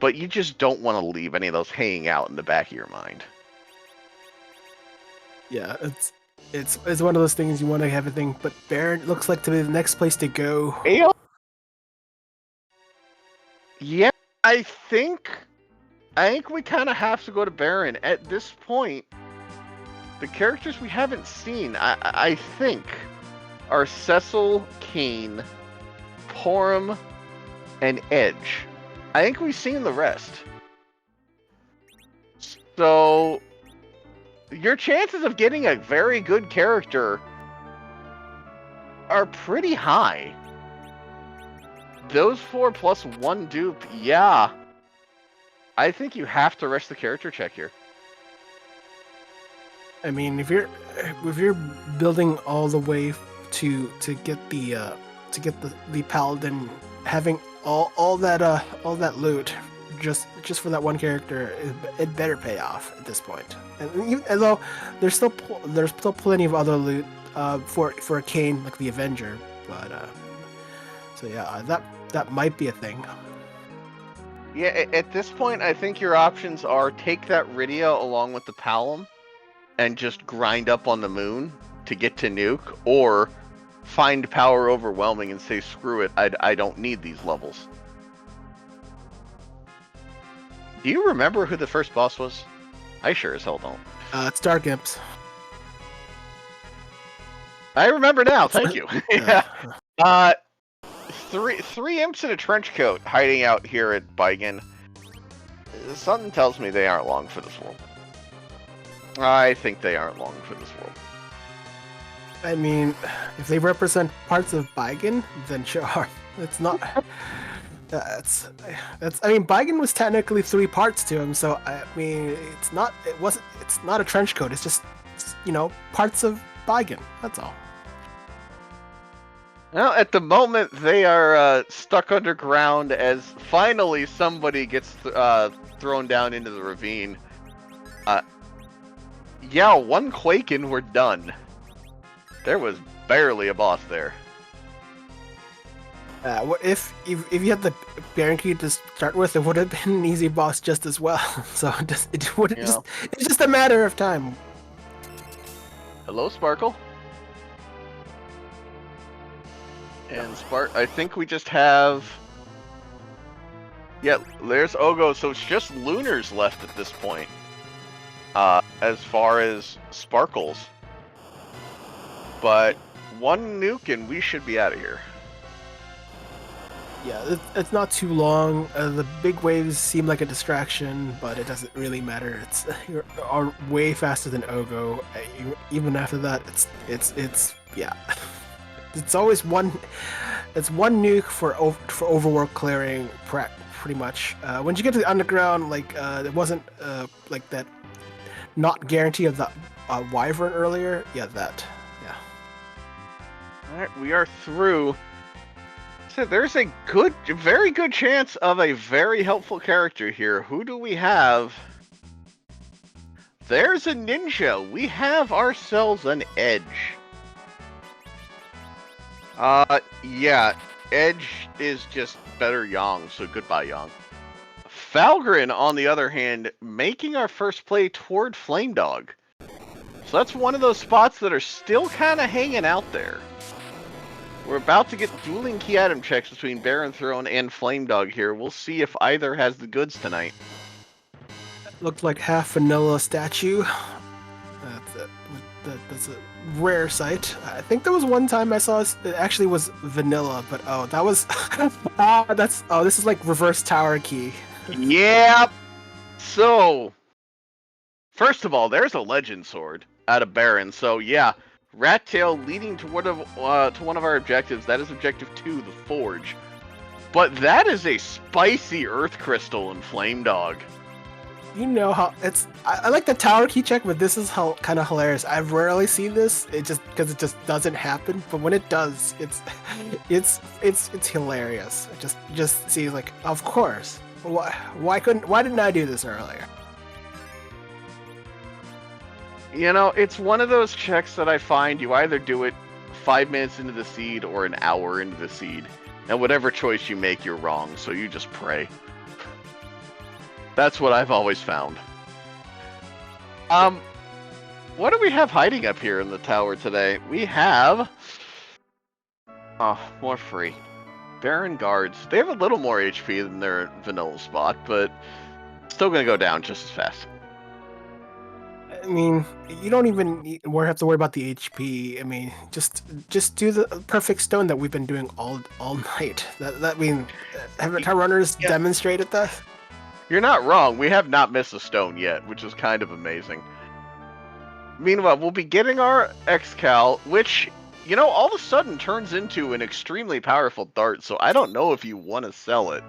Speaker 1: but you just don't want to leave any of those hanging out in the back of your mind.
Speaker 2: Yeah, it's one of those things you want to have everything, but Baron looks like to be the next place to go.
Speaker 1: Yeah, I think we kind of have to go to Baron at this point. The characters we haven't seen, I think, are Cecil, Kane, Porum, and Edge. I think we've seen the rest. So your chances of getting a very good character are pretty high. Those 4 plus 1 dupe, yeah. I think you have to rush the character check here.
Speaker 2: I mean, if you're building all the way to get the paladin, having all that loot just for that one character, it better pay off at this point. And although there's still plenty of other loot for a Kane like the Avenger, but so yeah, that might be a thing.
Speaker 1: Yeah, at this point, I think your options are take that Rydia along with the Palom and just grind up on the moon to get to Nuke, or find Power Overwhelming and say, screw it, I don't need these levels. Do you remember who the first boss was? I sure as hell don't.
Speaker 2: It's Dark Imps.
Speaker 1: I remember now, thank you. Yeah. Three imps in a trench coat hiding out here at Baigen. Something tells me they aren't long for this world. I think they aren't long for this world.
Speaker 2: I mean, if they represent parts of Baigen, then sure. It's not. That's. I mean, Baigen was technically 3 parts to him, so I mean, it's not a trench coat. It's just, parts of Baigen. That's all.
Speaker 1: Well, at the moment, they are stuck underground as finally somebody gets thrown down into the ravine. Yeah, one quake and we're done. There was barely a boss there.
Speaker 2: If you had the Baron Key to start with, it would have been an easy boss just as well. So it would
Speaker 1: Yeah.
Speaker 2: just it's just a matter of time.
Speaker 1: Hello, Sparkle. And I think we just have... Yeah, there's Ogo, so it's just Lunars left at this point. As far as Sparkles. But one nuke and we should be out of here.
Speaker 2: Yeah, it's not too long. The big waves seem like a distraction, but it doesn't really matter. It's are way faster than Ogo. Even after that, it's yeah. It's always one. It's one nuke for overworld clearing, pretty much. When you get to the underground, like it wasn't like that. Not guarantee of the Wyvern earlier. Yeah, that. Yeah.
Speaker 1: All right, we are through. So there's a very good chance of a very helpful character here. Who do we have? There's a ninja. We have ourselves an Edge. Yeah, Edge is just better Yang, so goodbye Yang. Falgren, on the other hand, making our first play toward Flamedog. So that's one of those spots that are still kind of hanging out there. We're about to get dueling key item checks between Baron Throne and Flamedog here. We'll see if either has the goods tonight.
Speaker 2: Looked like half vanilla statue. That's a rare sight. I think there was one time I saw it actually was vanilla, but oh, that was this is like reverse tower key.
Speaker 1: Yep. So, first of all, there's a legend sword out of Baron. So yeah, Rat Tail leading to one of our objectives. That is objective 2, the Forge. But that is a spicy Earth Crystal in Flamedog.
Speaker 2: You know how it's. I like the tower key check, but this is kind of hilarious. I've rarely seen this. It just because it just doesn't happen. But when it does, it's hilarious. It just see like, of course. Why didn't I do this earlier?
Speaker 1: You know, it's one of those checks that I find you either do it 5 minutes into the seed or an hour into the seed. And whatever choice you make, you're wrong, so you just pray. That's what I've always found. What do we have hiding up here in the tower today? We have... Oh, more free. Baron Guards. They have a little more HP than their vanilla spot, but still gonna go down just as fast.
Speaker 2: I mean, you don't even have to worry about the HP. I mean, just do the perfect stone that we've been doing all night. Haven't our runners demonstrated that?
Speaker 1: You're not wrong. We have not missed a stone yet, which is kind of amazing. Meanwhile, we'll be getting our X-Cal, which, you know, all of a sudden turns into an extremely powerful dart, so I don't know if you want to sell it.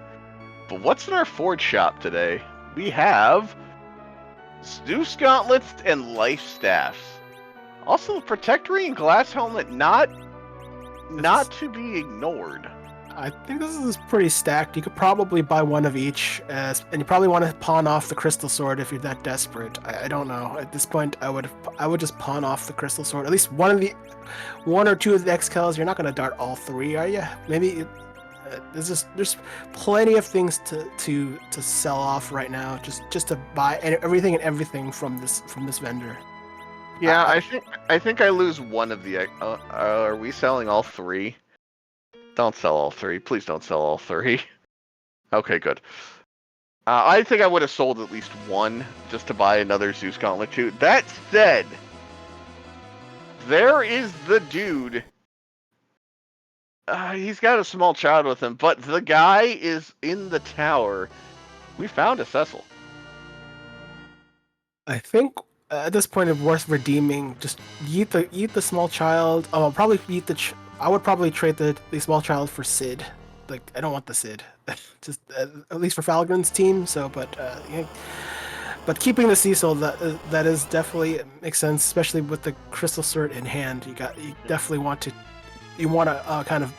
Speaker 1: But what's in our Forge shop today? We have Zeus Gauntlets and Life Staffs. Also, Protectory and Glass Helmet, not to be ignored.
Speaker 2: I think this is pretty stacked. You could probably buy one of each, and you probably want to pawn off the Crystal Sword if you're that desperate. I don't know. At this point, I would just pawn off the Crystal Sword. At least one or two of the X-Cals. You're not going to dart all 3, are you? Maybe there's plenty of things to sell off right now. Just to buy everything from this vendor.
Speaker 1: Yeah, I think I lose one of the. Are we selling all 3? Don't sell all 3. Please don't sell all 3. Okay, good. I think I would have sold at least one just to buy another Zeus Gauntlet 2. That said, there is the dude. He's got a small child with him, but the guy is in the tower. We found a Cecil.
Speaker 2: I think at this point it's worth redeeming. Just eat the small child. Oh, I'll probably eat I would probably trade the small child for Sid. Like, I don't want the Sid. Just at least for Falgren's team. So, but keeping the Cecil, that is definitely makes sense, especially with the Crystal Sword in hand. You definitely want to you want to kind of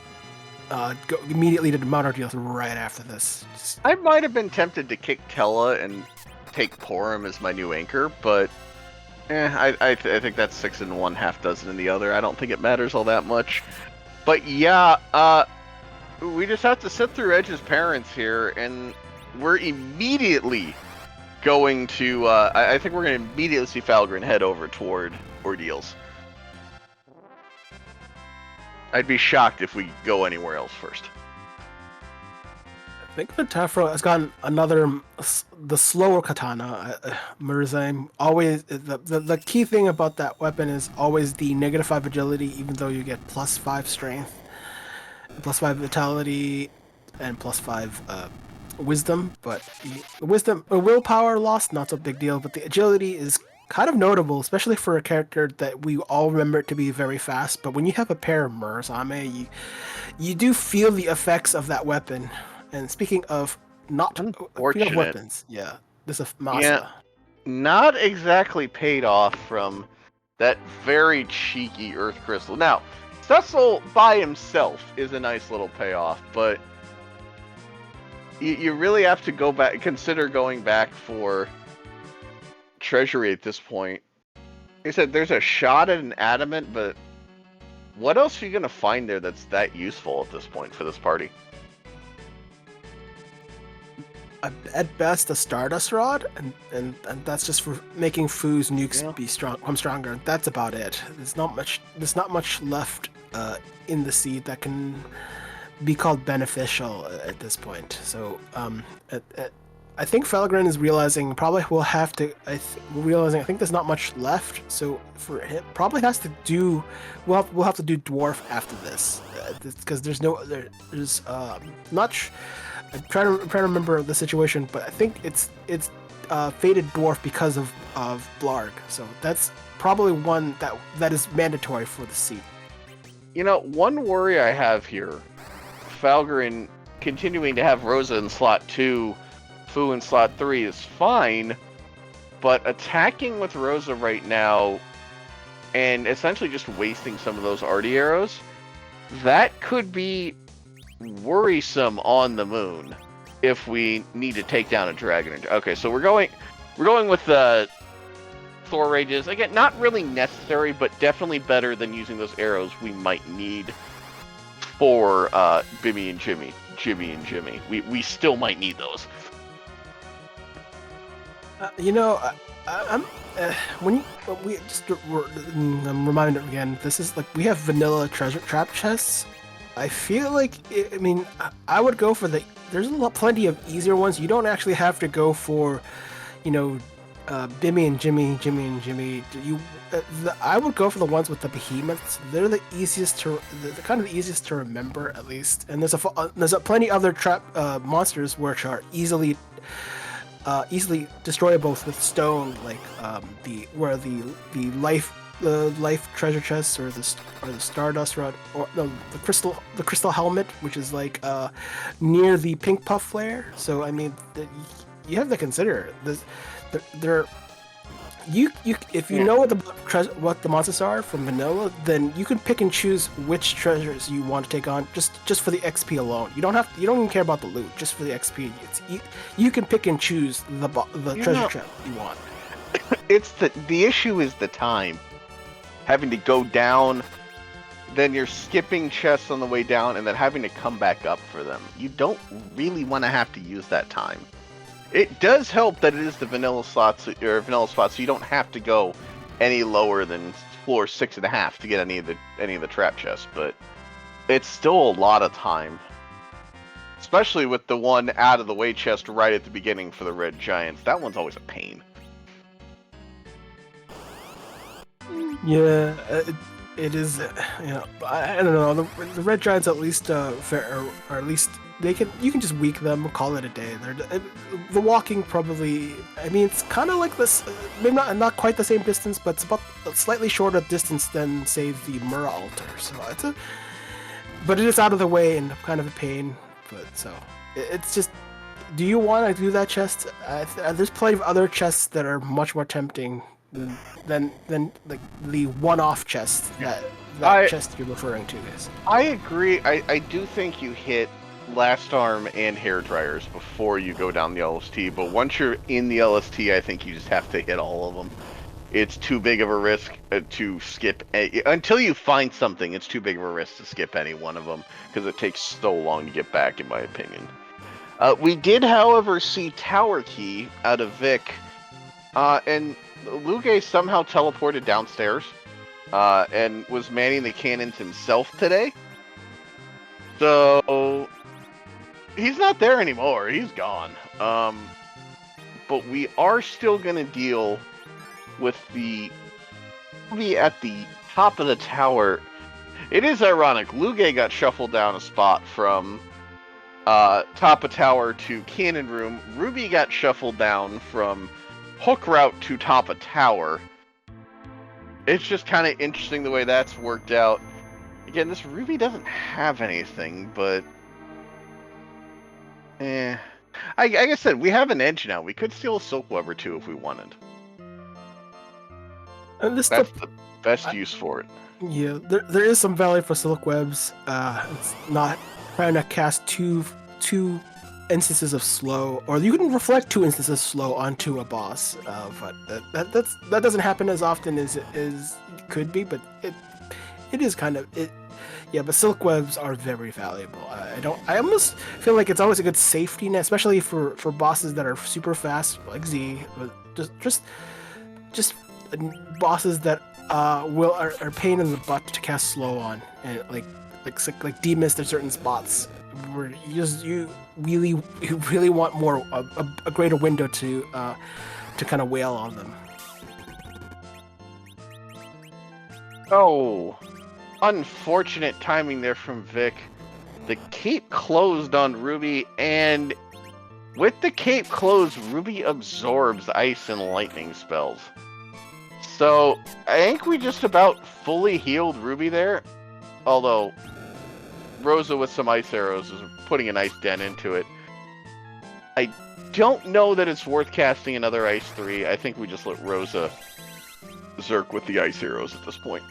Speaker 2: go immediately to the Mount Ordeals right after this.
Speaker 1: I might have been tempted to kick Tella and take Porum as my new anchor, but I think that's 6 in one, half dozen in the other. I don't think it matters all that much. But yeah, we just have to sit through Edge's parents here, and we're immediately going to. I think we're going to immediately see Falgren head over toward Ordeals. I'd be shocked if we go anywhere else first.
Speaker 2: I think Ventefro has gotten another, the slower katana. Murzaim, always, the key thing about that weapon is always the -5 agility, even though you get +5 strength, +5 vitality, and +5 wisdom. But willpower lost, not so big deal, but the agility is kind of notable, especially for a character that we all remember to be very fast. But when you have a pair of Murzame, you do feel the effects of that weapon. And speaking of weapons, yeah, this is Masa.
Speaker 1: Yeah, not exactly paid off from that very cheeky Earth Crystal. Now, Cecil by himself is a nice little payoff, but you really have to consider going back for Treasury at this point. Like I said, there's a shot at an adamant, but what else are you going to find there that's that useful at this point for this party?
Speaker 2: At best, a Stardust Rod, and that's just for making Fu's nukes become stronger. That's about it. There's not much left in the seed that can be called beneficial at this point. So I think Falgren is realizing probably we'll have to. I think there's not much left. So for him, probably has to do. We'll have to do dwarf after this because there's not. I'm trying to remember the situation, but I think it's fated dwarf because of Blarg. So that's probably one that is mandatory for the seat.
Speaker 1: You know, one worry I have here, Falgren continuing to have Rosa in slot 2, Fu in slot 3 is fine, but attacking with Rosa right now and essentially just wasting some of those Artie arrows, that could be worrisome on the moon if we need to take down a dragon. Okay, so we're going with the Thor Rages. Again, not really necessary, but definitely better than using those arrows we might need for Bimmy and Jimmy. We still might need those.
Speaker 2: I'm reminded again. This is like we have vanilla treasure trap chests. I feel like, I would go for there's plenty of easier ones. You don't actually have to go for, Bimmy and Jimmy. I would go for the ones with the behemoths. They're the kind of the easiest to remember, at least. And there's plenty other trap monsters which are easily destroyable with stone, like the life treasure chests or the Stardust Rod, or no, the crystal helmet, which is like near the pink puff flare. So you have to consider this. If you know what the monsters are from vanilla, then you can pick and choose which treasures you want to take on just for the XP alone. You don't even care about the loot, just for the XP. You can pick and choose the treasure trap you want.
Speaker 1: It's the issue is the time. Having to go down, then you're skipping chests on the way down, and then having to come back up for them. You don't really want to have to use that time. It does help that it is the vanilla spots, so you don't have to go any lower than floor 6.5 to get any of the trap chests, but it's still a lot of time. Especially with the one out of the way chest right at the beginning for the red giants. That one's always a pain.
Speaker 2: Yeah, it is. I don't know. The red giants at least or at least you can just weak them, call it a day. The walking probably. It's kind of like this. Maybe not quite the same distance, but it's about a slightly shorter distance than say the Mura altar. So but it is out of the way and kind of a pain. But so it's just. Do you want to do that chest? There's plenty of other chests that are much more tempting than like the one-off chest that chest you're referring to is.
Speaker 1: I agree. I do think you hit Last Arm and Hair Dryers before you go down the LST, but once you're in the LST, I think you just have to hit all of them. It's too big of a risk to skip until you find something. It's too big of a risk to skip any one of them because it takes so long to get back, in my opinion. We did, however, see Tower Key out of Vic, and Luge somehow teleported downstairs and was manning the cannons himself today. So he's not there anymore. He's gone. But we are still going to deal with the at the top of the tower. It is ironic. Luge got shuffled down a spot from top of tower to cannon room. Ruby got shuffled down from hook route to top of tower. It's just kind of interesting the way that's worked out. Again, this Ruby doesn't have anything, but like I said, we have an edge now. We could steal a Silk Web or two if we wanted.
Speaker 2: And
Speaker 1: that's the best use for it.
Speaker 2: Yeah, there is some value for Silk Webs. It's not trying to cast two instances of slow, or you can reflect 2 instances of slow onto a boss. But that doesn't happen as often as it could be. But it is kind of it. Yeah, but Silk Webs are very valuable. I almost feel like it's always a good safety net, especially for bosses that are super fast, like Z. Just bosses that are pain in the butt to cast slow on, and like Demas, there's certain spots where you really want more a greater window to kind of wail on them.
Speaker 1: Oh, unfortunate timing there from Vic. The cape closed on Ruby, and with the cape closed, Ruby absorbs ice and lightning spells. So I think we just about fully healed Ruby there, although Rosa with some ice arrows is putting a nice dent into it. I don't know that it's worth casting another Ice 3. I think we just let Rosa Zerk with the ice arrows at this point.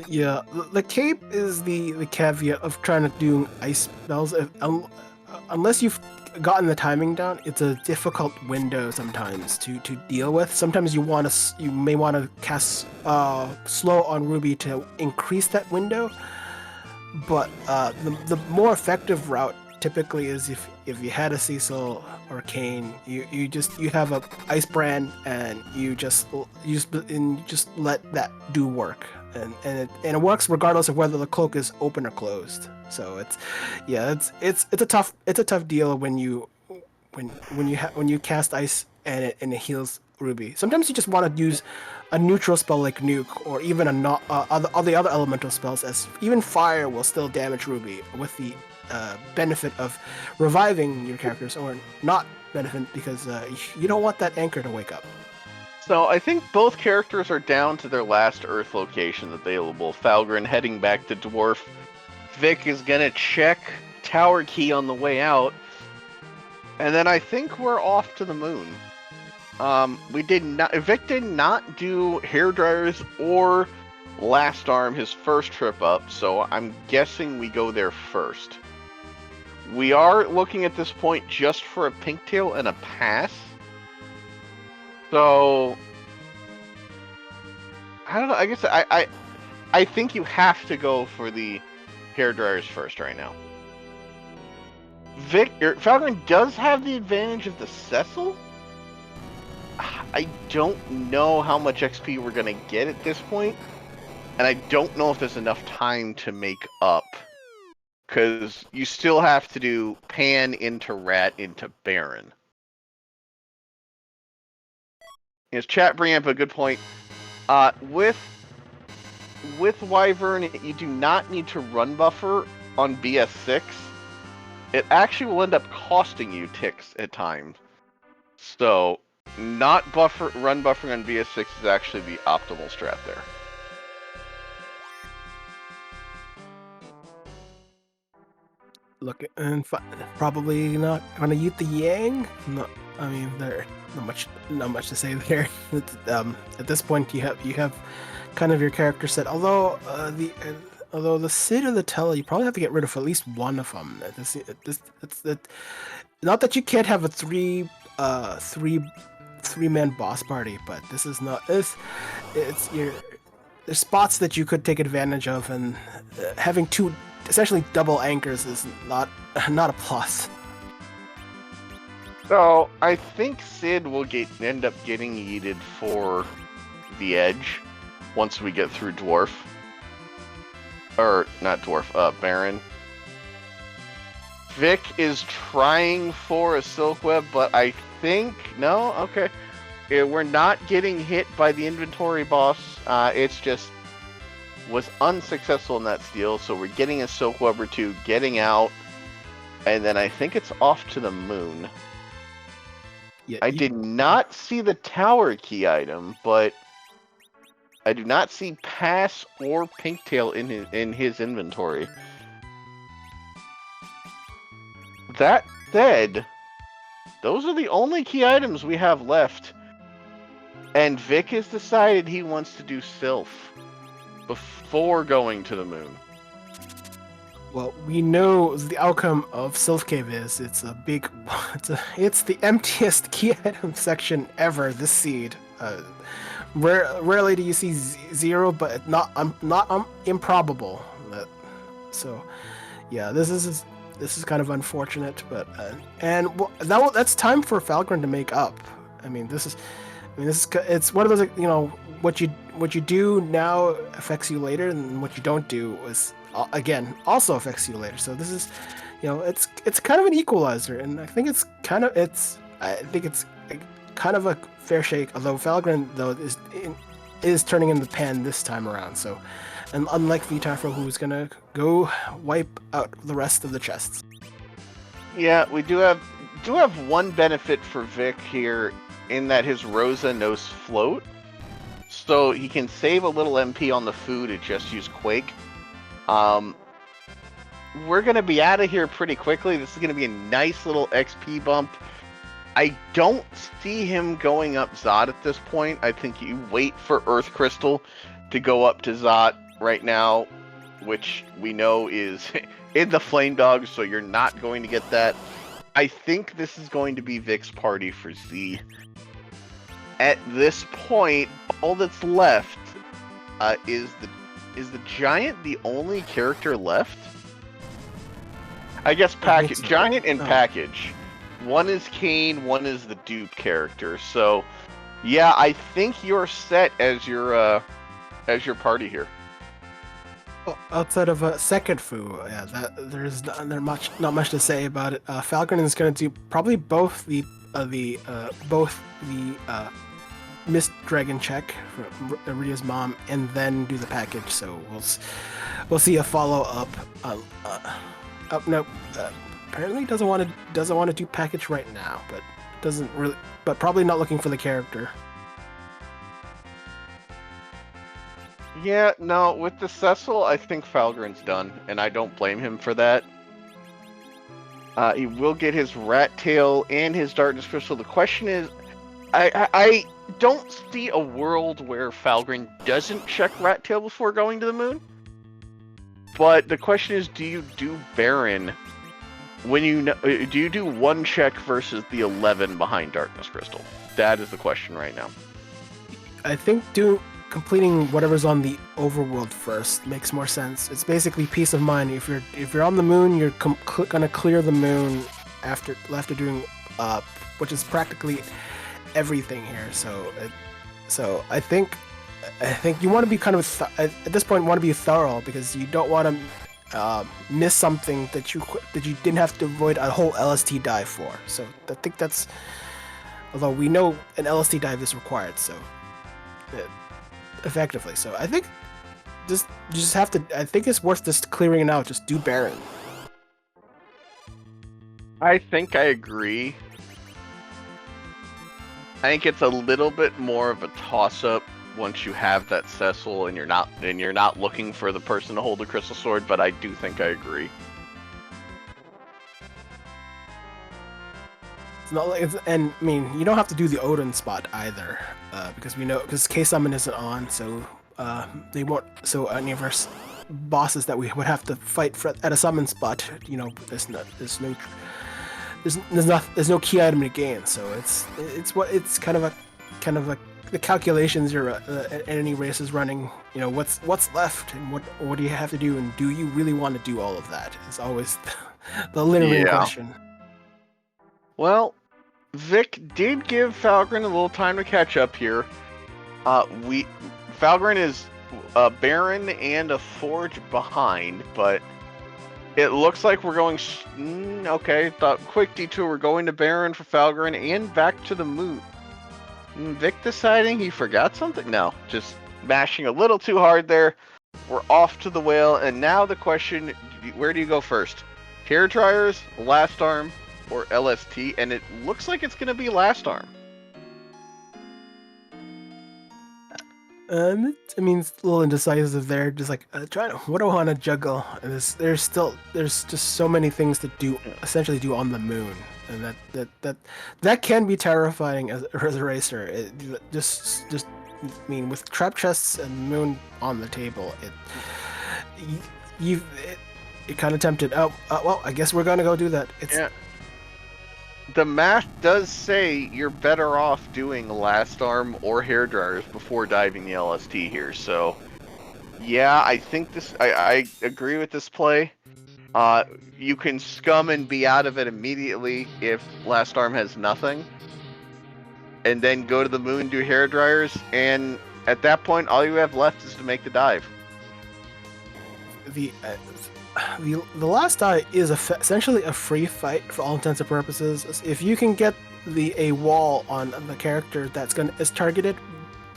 Speaker 2: Yeah, the cape is the caveat of trying to do ice spells. Unless you've gotten the timing down, it's a difficult window sometimes to deal with. Sometimes you may want to cast slow on Ruby to increase that window. But the more effective route typically is if you had a Cecil or Kane, you have a Ice Brand and you just let that do work, and it works regardless of whether the cloak is open or closed. So it's a tough deal when you cast ice and it heals Ruby. Sometimes you just want to use a neutral spell like Nuke, or even all the other elemental spells, as even fire will still damage Ruby with the benefit of reviving your characters, or not benefit because you don't want that anchor to wake up.
Speaker 1: So I think both characters are down to their last Earth location available. Falgren heading back to Dwarf. Vic is gonna check Tower Key on the way out, and then I think we're off to the moon. Vic did not do Hair Dryers or Last Arm his first trip up, so I'm guessing we go there first. We are looking at this point just for a Pinktail and a pass. So I don't know. I guess I think you have to go for the Hair Dryers first right now. Falcon does have the advantage of the Cecil. I don't know how much XP we're gonna get at this point, and I don't know if there's enough time to make up, because you still have to do Pan into Rat into Baron. Yes, chat bringing up a good point. With Wyvern, you do not need to run buffer on BS6. It actually will end up costing you ticks at times. So, not run buffering on BS6 is actually the optimal strat there.
Speaker 2: Look, and probably not gonna use the Yang. I mean, there's not much to say there. At this point, you have kind of your character set. Although the Sid and the Tella, you probably have to get rid of at least one of them. Not that you can't have a three-man boss party, but this is not it's your there's spots that you could take advantage of, and having two essentially double anchors is not a plus.
Speaker 1: So I think Sid will end up getting yeeted for the edge once we get through Dwarf. Or not Dwarf, Baron. Vic is trying for a Silk Web, but I think no. Okay, we're not getting hit by the inventory boss. It's just was unsuccessful in that steal, so we're getting a Silk Web or two, getting out, and then I think it's off to the moon.
Speaker 2: Yeah,
Speaker 1: I did not see the tower key item, but I do not see Pass or Pinktail in his inventory. That said, those are the only key items we have left. And Vic has decided he wants to do Sylph before going to the moon.
Speaker 2: Well, we know the outcome of Sylph Cave is it's the emptiest key item section ever. This seed. Rarely do you see zero, but not improbable. So, yeah, this is kind of unfortunate, but that's time for Falgren to make up. It's one of those, what you do now affects you later, and what you don't do is again also affects you later. So this is, it's kind of an equalizer, and I think it's kind of a fair shake. Although Falgren though is turning in the pan this time around. So, and unlike Vitarfo, who's gonna go wipe out the rest of the chests.
Speaker 1: Yeah, we do have one benefit for Vic here, in that his Rosa knows float, so he can save a little MP on the food and just use Quake. We're gonna be out of here pretty quickly. This is gonna be a nice little XP bump. I don't see him going up Zot at this point. I think you wait for Earth Crystal to go up to Zot right now, which we know is in the Flame Dog, so you're not going to get that. I think this is going to be Vic's party for Z. At this point, all that's left is the Giant the only character left? I guess Package, Giant and Package. One is Kane, one is the dupe character. So, yeah, I think you're set as your party here.
Speaker 2: Well, outside of a second Fu, yeah, there's not much to say about it. Falcon is going to do probably both the Mist Dragon check for Aria's mom, and then do the package. So we'll see a follow up. Nope. Apparently doesn't want to do package right now, but probably not looking for the character.
Speaker 1: Yeah, no, with the Cecil, I think Falgren's done, and I don't blame him for that. He will get his Rat Tail and his Darkness Crystal. The question is, I don't see a world where Falgren doesn't check Rat Tail before going to the moon. But the question is, do you do Baron when do you do one check versus the 11 behind Darkness Crystal? That is the question right now.
Speaker 2: I think completing whatever's on the overworld first makes more sense. It's basically peace of mind. If you're on the moon, you're gonna clear the moon after doing which is practically everything here. So I think you want to be kind of at this point want to be thorough, because you don't want to miss something that you didn't have to avoid a whole LST dive for. So I think that's, although we know an LST dive is required, so effectively. So I think you just have to. I think it's worth just clearing it out. Just do Baron.
Speaker 1: I think I agree. I think it's a little bit more of a toss-up once you have that Cecil and you're not looking for the person to hold the crystal sword, but I do think I agree.
Speaker 2: It's not like and I mean, you don't have to do the Odin spot either, because we know, because K-Summon isn't on, so they won't. So any of our bosses that we would have to fight for at a summon spot, there's no key item to gain. So it's kind of a the calculations any race is running. What's left and what do you have to do, and do you really want to do all of that? Is always the limiting question.
Speaker 1: Well, Vic did give Falgren a little time to catch up here. Falgren is a Baron and a Forge behind, but it looks like we're going. Okay, thought quick detour. We're going to Baron for Falgren and back to the moon. Vic deciding he forgot something? No, just mashing a little too hard there. We're off to the whale, and now the question: where do you go first? Hair dryers, last arm, or LST? And it looks like it's going to be last arm.
Speaker 2: It's a little indecisive there. Just like what do I want to juggle? And there's just so many things to do, essentially do on the moon, and that can be terrifying as a racer. With trap chests and moon on the table, you're kind of tempted. Well, I guess we're gonna go do that.
Speaker 1: The math does say you're better off doing last arm or hair dryers before diving the LST here. So, yeah, I think I agree with this play. You can scum and be out of it immediately if last arm has nothing, and then go to the moon, do hair dryers, and at that point, all you have left is to make the dive.
Speaker 2: The last die is essentially a free fight for all intents and purposes. If you can get a wall on the character is targeted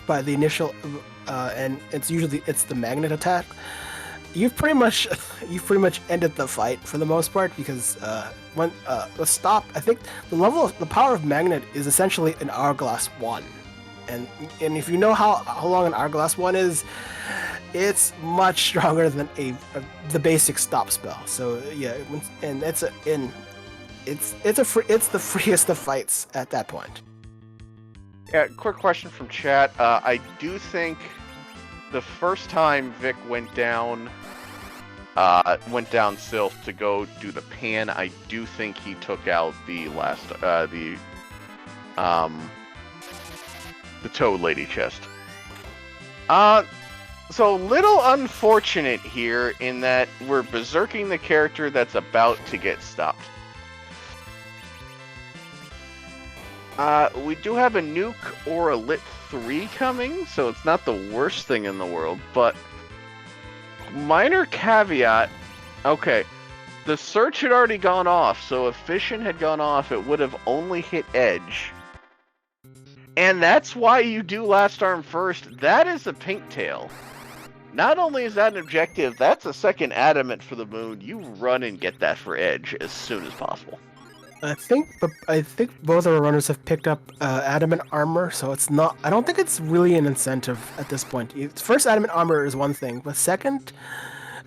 Speaker 2: by the initial, and it's the magnet attack, you've pretty much ended the fight for the most part, because the stop. I think the power of magnet is essentially an Hourglass 1, and if you know how long an Hourglass 1 is, it's much stronger than the basic stop spell. So yeah, and it's the freest of fights at that point.
Speaker 1: Yeah, quick question from chat. I do think the first time Vic went down Sylph to go do the pan, I do think he took out the last the Toad Lady chest. So, little unfortunate here in that we're berserking the character that's about to get stopped. We do have a nuke or a lit 3 coming, so it's not the worst thing in the world, but minor caveat. Okay, the search had already gone off, so if Fission had gone off, it would have only hit Edge. And that's why you do last arm first. That is a pink tail. Not only is that an objective, that's a second adamant for the moon. You run and get that for Edge as soon as possible.
Speaker 2: I think both of our runners have picked up adamant armor, so it's not. I don't think it's really an incentive at this point. First, adamant armor is one thing, but second,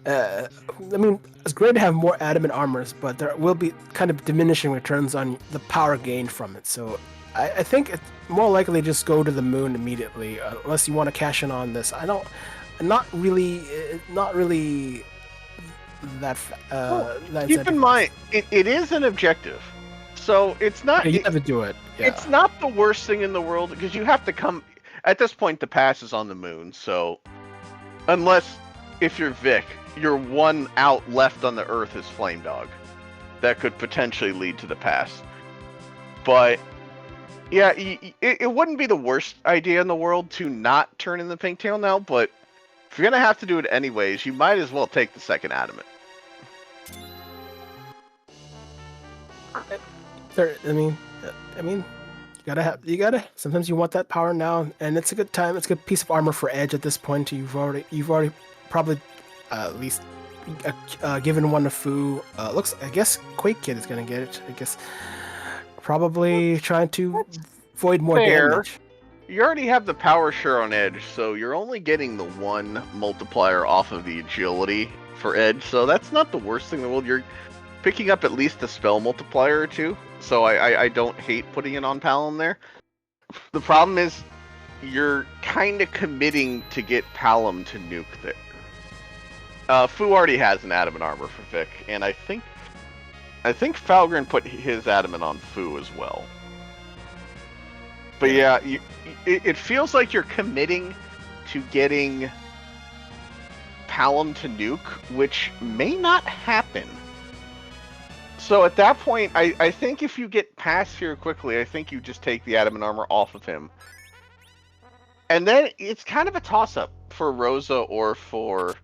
Speaker 2: it's great to have more adamant armors, but there will be kind of diminishing returns on the power gained from it. So I think it's more likely just go to the moon immediately, unless you want to cash in on this. Not really that.
Speaker 1: Keep in mind, it is an objective, so it's not.
Speaker 2: Yeah, you have to do it. Yeah.
Speaker 1: It's not the worst thing in the world, because you have to come. At this point, the pass is on the moon, so unless if you're Vic, your one out left on the Earth is Flame Dog, that could potentially lead to the pass. But yeah, it wouldn't be the worst idea in the world to not turn in the pink tail now, but if you're gonna have to do it anyways, you might as well take the second adamant.
Speaker 2: You gotta. Sometimes you want that power now, and it's a good time. It's a good piece of armor for Edge at this point. You've already probably at least given one to Fu. I guess Quake Kid is gonna get it. I guess probably trying to avoid more damage.
Speaker 1: You already have the power share on Edge, so you're only getting the one multiplier off of the agility for Edge, so that's not the worst thing in the world. You're picking up at least a spell multiplier or two, so I don't hate putting it on Palom there. The problem is, you're kind of committing to get Palom to nuke there. Fu already has an adamant armor for Vic, and I think Falgren put his adamant on Fu as well. But yeah, it feels like you're committing to getting Palom to nuke, which may not happen. So at that point, I think if you get past here quickly, I think you just take the adamant armor off of him. And then it's kind of a toss-up for Rosa or for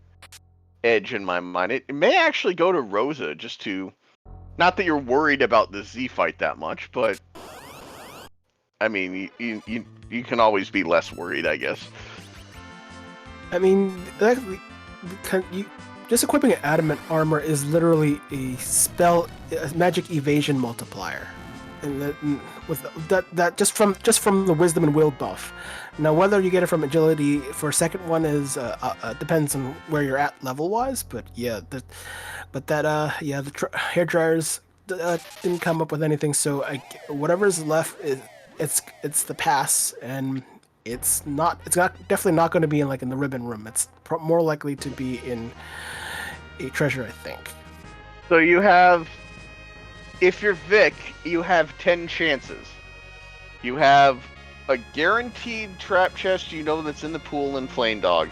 Speaker 1: Edge in my mind. It may actually go to Rosa just to... Not that you're worried about the Z fight that much, but... I mean, you can always be less worried, I guess.
Speaker 2: I mean, just equipping an adamant armor is literally a magic evasion multiplier, and that just from the wisdom and will buff. Now, whether you get it from agility for a second one is depends on where you're at level wise. But yeah, the hair dryers didn't come up with anything. So whatever's left it's the pass, and it's definitely not going to be in the ribbon room. It's more likely to be in a treasure, I think.
Speaker 1: So you have, if you're Vic, you have 10 chances. You have a guaranteed trap chest that's in the pool in Flame Dog,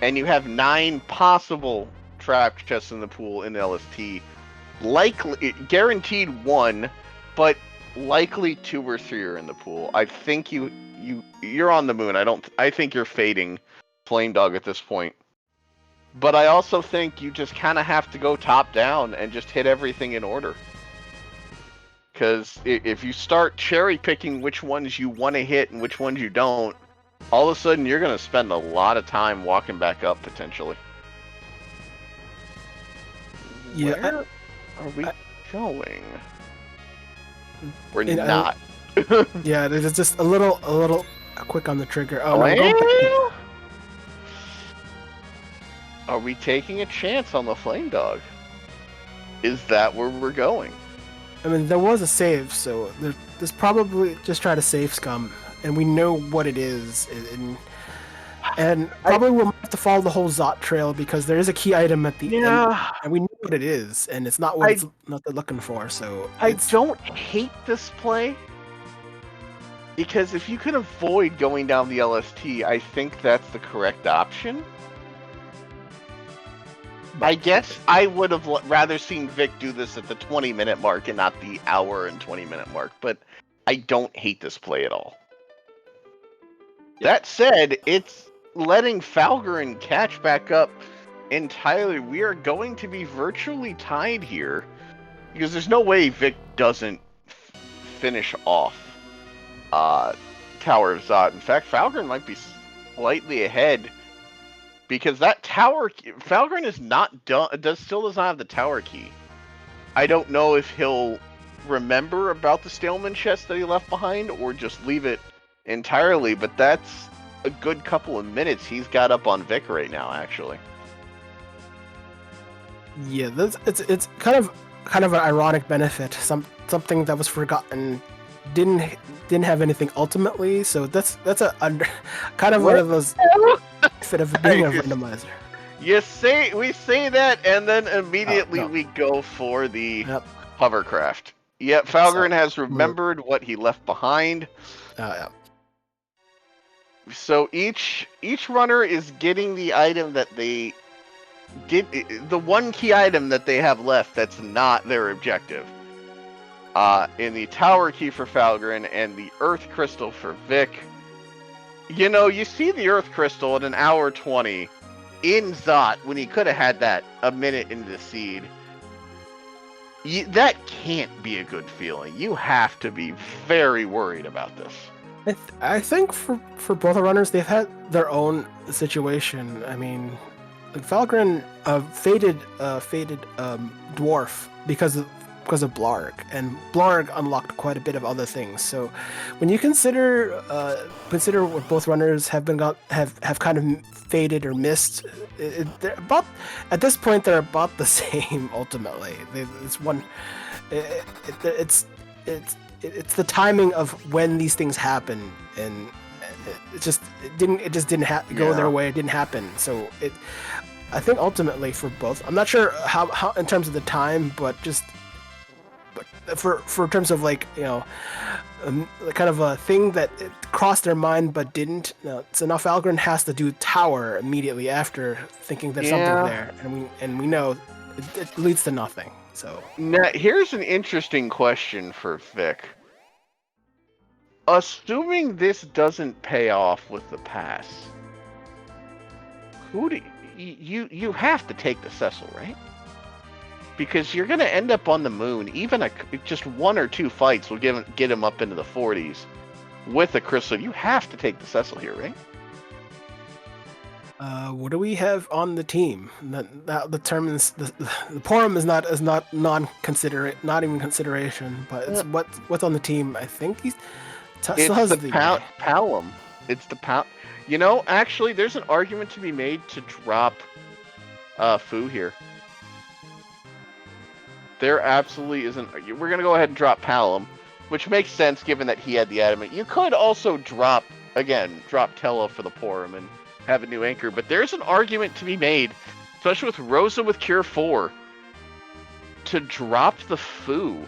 Speaker 1: and you have 9 possible trap chests in the pool in LST. Likely guaranteed 1, but likely 2 or 3 are in the pool. I think you're on the moon. I think you're fading Flame Dog at this point. But I also think you just kind of have to go top down and just hit everything in order. Because if you start cherry picking which ones you want to hit and which ones you don't, all of a sudden you're going to spend a lot of time walking back up potentially.
Speaker 2: Yeah.
Speaker 1: Where are we going? We're not.
Speaker 2: Yeah, it's just a little quick on the trigger. Oh,
Speaker 1: no, are we taking a chance on the Flame Dog? Is that where we're going?
Speaker 2: I mean, there was a save, so there's probably just try to save scum, and we know what it is, and probably we'll have to follow the whole Zot trail because there is a key item at the end, and we know what it is, and it's not what they're looking for. So
Speaker 1: I don't hate this play because if you can avoid going down the LST, I think that's the correct option. I guess I would have rather seen Vic do this at the 20-minute mark and not the hour and 20-minute mark, but I don't hate this play at all. That said, it's letting Falgren catch back up entirely. We are going to be virtually tied here because there's no way Vic doesn't finish off Tower of Zot. In fact, Falgren might be slightly ahead. Because that tower, Falgren is not done. Still does not have the tower key. I don't know if he'll remember about the Staleman chest that he left behind, or just leave it entirely. But that's a good couple of minutes he's got up on Vic right now, actually.
Speaker 2: Yeah, it's kind of an ironic benefit. Something that was forgotten, didn't have anything ultimately. So that's a kind of one of those. Benefit of being a randomizer.
Speaker 1: We say that, and then immediately we go for the hovercraft. Yep, Falgren has remembered what he left behind. So each runner is getting the item that they get, the one key item that they have left that's not their objective. In the tower key for Falgren and the Earth Crystal for Vic. You see the Earth Crystal at an hour 20 in Zot when he could have had that a minute into the seed. That can't be a good feeling. You have to be very worried about this.
Speaker 2: I think for both the runners, they've had their own situation. I mean, Falgren faded Dwarf because of Blarg, and Blarg unlocked quite a bit of other things. So when you consider what both runners have kind of faded or missed, they're about, at this point they're about the same ultimately. It's the timing of when these things happen, and it just didn't go their way. It didn't happen. So I think ultimately for both, I'm not sure how in terms of the time, but for terms of like kind of a thing that it crossed their mind but didn't. So now Falgren has to do Tower immediately after thinking there's something there, and we know it leads to nothing. So
Speaker 1: now here's an interesting question for Vic. Assuming this doesn't pay off with the pass, who do you have to take the Cecil, right? Because you're going to end up on the moon. Even just 1 or 2 fights will get him up into the 40s with a crystal. You have to take the Cecil here, right?
Speaker 2: What do we have on the team? That determines the Porum is not non-considerate, not even consideration. But it's what's on the team. I think he's.
Speaker 1: It's the Palom. It's the Palom. Actually, there's an argument to be made to drop Fu here. There absolutely isn't. We're going to go ahead and drop Palom, which makes sense given that he had the adamant. You could also drop Tellah for the Porum and have a new anchor, but there's an argument to be made, especially with Rosa with Cure 4, to drop the Fu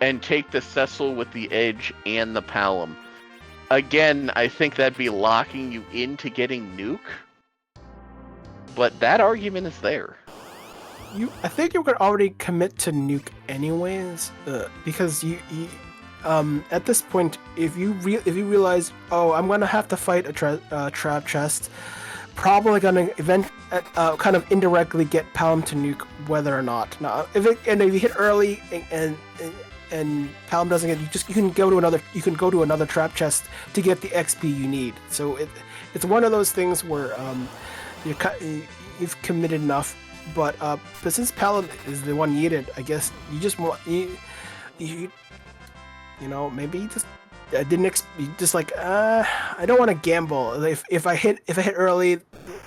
Speaker 1: and take the Cecil with the Edge and the Palom. Again, I think that'd be locking you into getting Nuke, but that argument is there.
Speaker 2: I think you could already commit to Nuke anyways, because you at this point, if you realize, I'm gonna have to fight a trap chest, probably gonna kind of indirectly get Palom to Nuke whether or not. Now, if you hit early and Palom doesn't get, you can go to another trap chest to get the XP you need. So it's one of those things where you've committed enough. But since Palom is the one needed, I guess you just want maybe you just I don't want to gamble. If I hit early,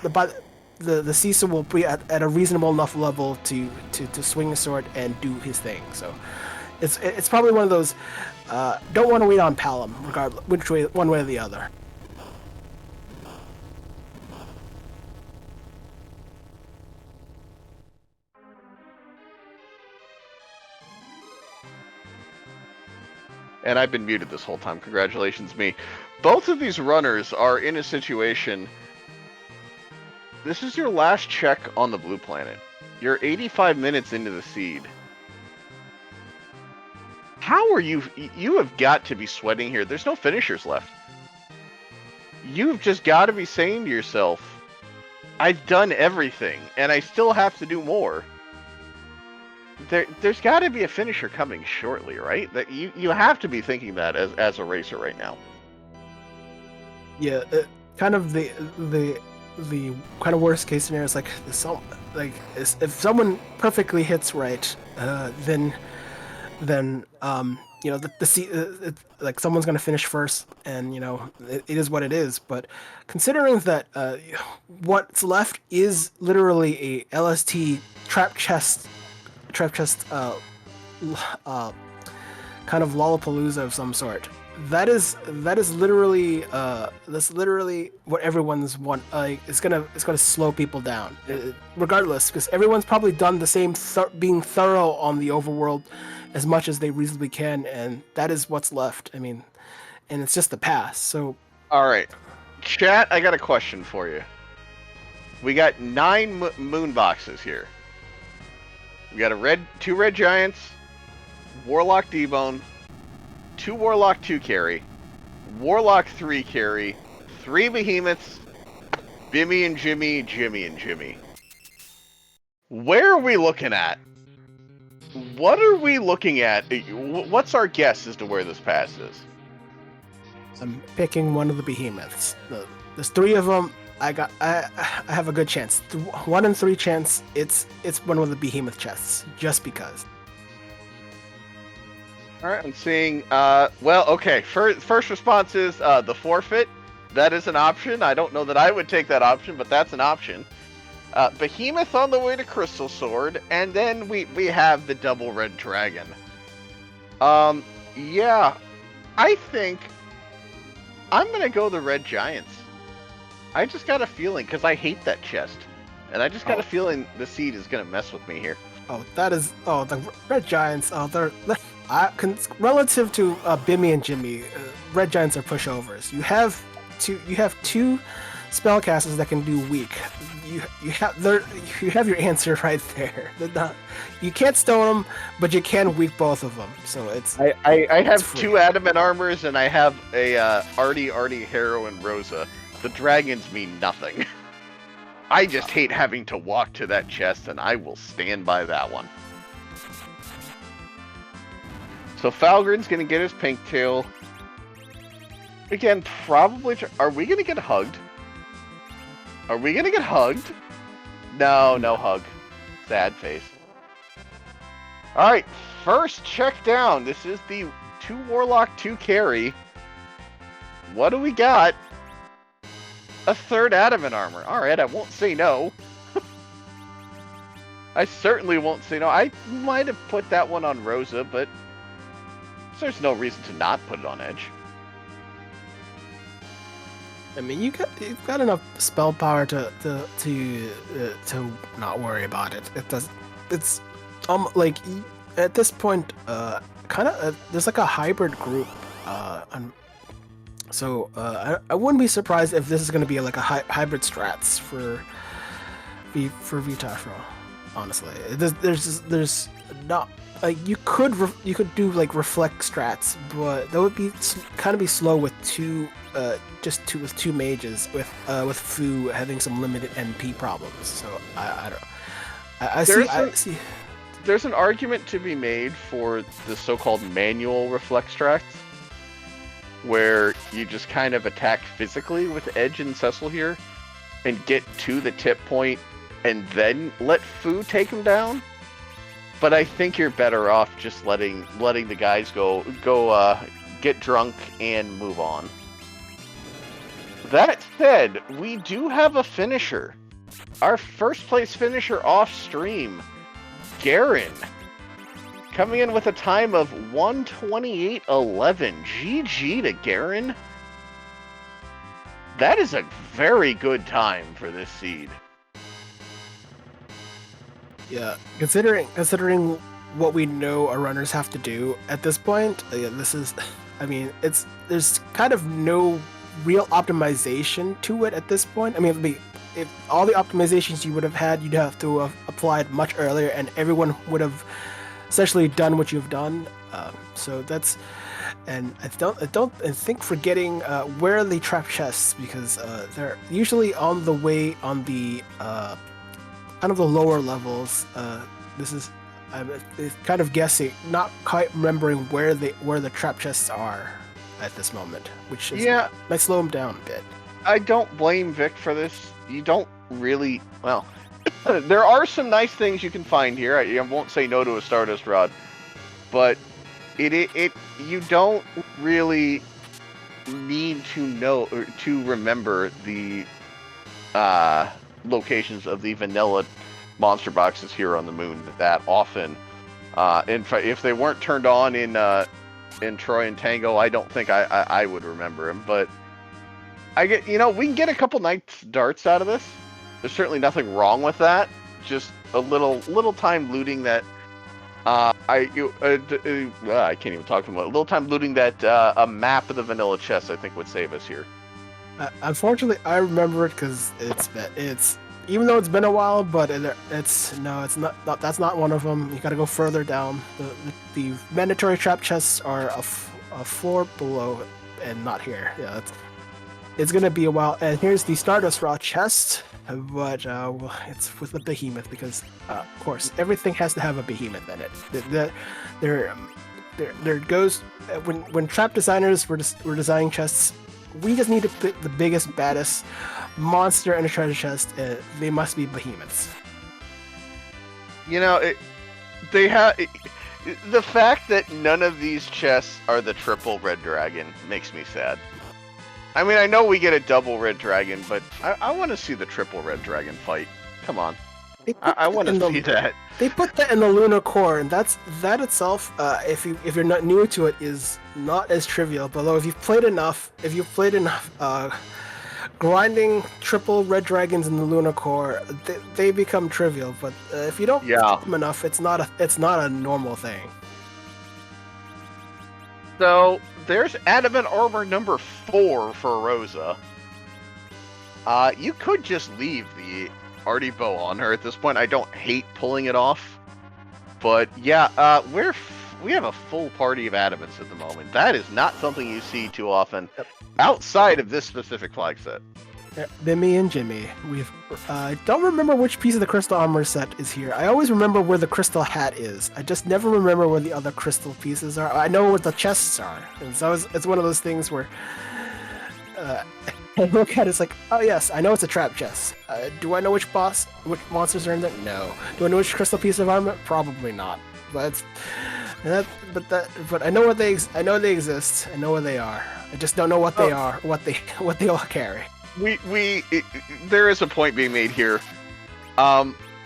Speaker 2: the Cecil will be at a reasonable enough level to swing a sword and do his thing. So it's probably one of those don't want to wait on Palom regardless one way or the other.
Speaker 1: And I've been muted this whole time. Congratulations, me. Both of these runners are in a situation. This is your last check on the blue planet. You're 85 minutes into the seed. How are you? You have got to be sweating here. There's no finishers left. You've just got to be saying to yourself, I've done everything, and I still have to do more. There's got to be a finisher coming shortly, right? That you have to be thinking that as a racer right now.
Speaker 2: Yeah, kind of the kind of worst case scenario is if someone perfectly hits right, then like someone's gonna finish first, and it is what it is. But considering that what's left is literally a LST trap chest kind of Lollapalooza of some sort. That is literally what everyone's want. It's gonna slow people down, regardless, because everyone's probably done the same being thorough on the overworld as much as they reasonably can, and that is what's left. I mean, and it's just the pass. So,
Speaker 1: all right, chat. I got a question for you. We got 9 moon boxes here. We got 2 red giants, Warlock Debone, 2 Warlock 2 carry, Warlock 3 carry, 3 behemoths, Bimmy and Jimmy, Jimmy and Jimmy. Where are we looking at? What are we looking at? What's our guess as to where this pass is?
Speaker 2: I'm picking one of the behemoths. There's 3 of them. I have a good chance. 1 in 3 chance. It's one of the behemoth chests, just because.
Speaker 1: All right, I'm seeing. Okay. First response is the forfeit. That is an option. I don't know that I would take that option, but that's an option. Behemoth on the way to Crystal Sword, and then we have the double red dragon. Yeah, I think I'm gonna go the Red Giants. I just got a feeling, because I hate that chest. And I just got a feeling the seed is gonna mess with me here.
Speaker 2: Oh, that is. Oh, the Red Giants. Oh, they're. Relative to Bimmy and Jimmy, Red Giants are pushovers. You have two spellcasters that can do weak. You have your answer right there. You can't stone them, but you can weak both of them. So it's.
Speaker 1: I have two adamant armors, and I have a Artie, Harrow, and Rosa. The dragons mean nothing. I just hate having to walk to that chest, and I will stand by that one. So Falgren's gonna get his pink tail. Again, probably. Are we gonna get hugged? Are we gonna get hugged? No, no hug. Sad face. Alright, first check down. This is the 2 Warlock, 2 Carry. What do we got? A 3rd Adamant Armor. Alright, I won't say no. I certainly won't say no. I might have put that one on Rosa, but there's no reason to not put it on Edge.
Speaker 2: I mean, you've got enough spell power to not worry about it. It's like at this point, kind of there's like a hybrid group, so I wouldn't be surprised if this is going to be like a hybrid strats for Vitafro. Honestly, there's not. You could do like reflect strats, but that would be kind of be slow with two mages with Fu having some limited NP problems. So I don't. I see.
Speaker 1: There's an argument to be made for the so-called manual reflect strats, where you just kind of attack physically with Edge and Cecil here, and get to the tip point, and then let Fu take him down. But I think you're better off just letting the guys go get drunk and move on. That said, we do have a finisher. Our first place finisher off stream, Garen, coming in with a time of 1:28.11. GG to Garen. That is a very good time for this seed.
Speaker 2: Yeah, considering what we know our runners have to do at this point, this is, I mean, there's kind of no real optimization to it at this point. I mean, if all the optimizations you would have had, you'd have to have applied much earlier, and everyone would have essentially done what you've done. So that's, and I think forgetting where are the trap chests, because they're usually on the way on the kind of the lower levels. This is I'm kind of guessing, not quite remembering where the trap chests are at this moment, which is, might slow them down a bit.
Speaker 1: I don't blame Vic for this. You don't really, well, there are some nice things you can find here. I won't say no to a Stardust Rod, but it you don't really need to know or to remember the locations of the vanilla monster boxes here on the moon that often. In fact, if they weren't turned on in Troy and Tango, I don't think I would remember them. But we can get a couple nice darts out of this. There's certainly nothing wrong with that. Just a little time looting that. I can't even talk to him. A little time looting that a map of the vanilla chest, I think, would save us here.
Speaker 2: Unfortunately, I remember it because it's even though it's been a while, but it's not. That's not one of them. You got to go further down. The mandatory trap chests are a floor below, and not here. Yeah, it's gonna be a while. And here's the Stardust Raw chest, but it's with the behemoth because, of course, everything has to have a behemoth in it. There goes when trap designers were designing chests. We just need to put the biggest, baddest monster in a treasure chest. They must be behemoths.
Speaker 1: The fact that none of these chests are the triple red dragon makes me sad. I mean, I know we get a double red dragon, but I want to see the triple red dragon fight. Come on.
Speaker 2: They put
Speaker 1: I
Speaker 2: that
Speaker 1: want
Speaker 2: in
Speaker 1: to
Speaker 2: the
Speaker 1: see that.
Speaker 2: they put that in the lunar core, and that itself, if you're not new to it, is not as trivial. But although if you've played enough, grinding triple red dragons in the lunar core, they become trivial. But if you don't
Speaker 1: Yeah.
Speaker 2: fight them enough, it's not a normal thing.
Speaker 1: So there's adamant armor number 4 for Rosa. You could just leave the arty bow on her at this point. I don't hate pulling it off, but yeah, we have a full party of adamants at the moment. That is not something you see too often outside of this specific flag set.
Speaker 2: Bimmy and Jimmy. I don't remember which piece of the crystal armor set is here. I always remember where the crystal hat is. I just never remember where the other crystal pieces are. I know where the chests are, and so it's one of those things where I look at it, it's like, oh yes, I know it's a trap chest. Do I know which monsters are in there? No. Do I know which crystal piece of armor? Probably not. But I know I know they exist. I know where they are. I just don't know what they are, what they all carry.
Speaker 1: There is a point being made here.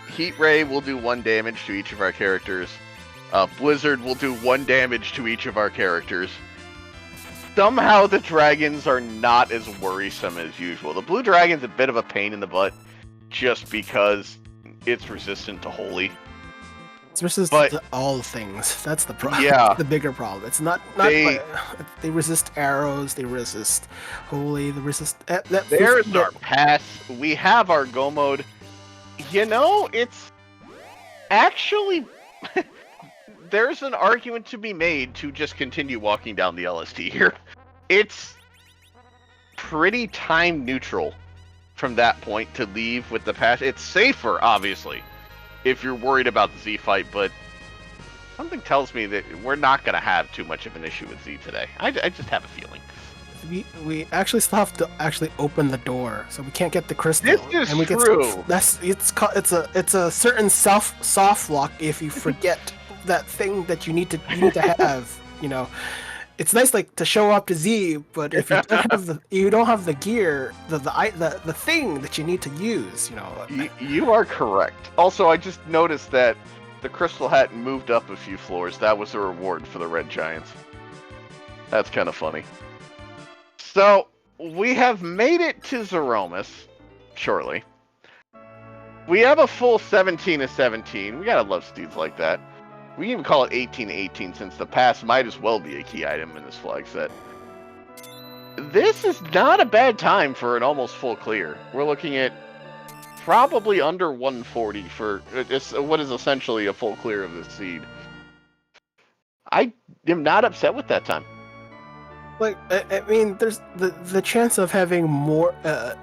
Speaker 1: Heat Ray will do 1 damage to each of our characters. Blizzard will do 1 damage to each of our characters. Somehow the dragons are not as worrisome as usual. The blue dragon's a bit of a pain in the butt just because it's resistant to holy.
Speaker 2: It's resistant to all things. That's the problem.
Speaker 1: Yeah.
Speaker 2: The bigger problem. It's not they resist arrows, they resist holy, they resist
Speaker 1: there's our pass. We have our go mode. You know, it's actually there's an argument to be made to just continue walking down the LST here. It's pretty time neutral from that point to leave with the pass. It's safer, obviously, if you're worried about the Z fight, but something tells me that we're not going to have too much of an issue with Z today. I just have a feeling.
Speaker 2: We actually still have to actually open the door, so we can't get the crystal.
Speaker 1: This is true.
Speaker 2: It's a certain soft lock if you forget that thing that you need to have. You know, it's nice like to show up to Z, but if you don't have the gear, the thing that you need to use, you know.
Speaker 1: You are correct. Also, I just noticed that the crystal hat moved up a few floors. That was a reward for the red giants. That's kind of funny. So we have made it to Zeromus shortly. We have a full 17 of 17. We gotta love steeds like that. We can even call it 18-18 since the pass might as well be a key item in this flag set. This is not a bad time for an almost full clear. We're looking at probably under 140 for what is essentially a full clear of this seed. I am not upset with that time.
Speaker 2: Like, I mean, there's the chance of having more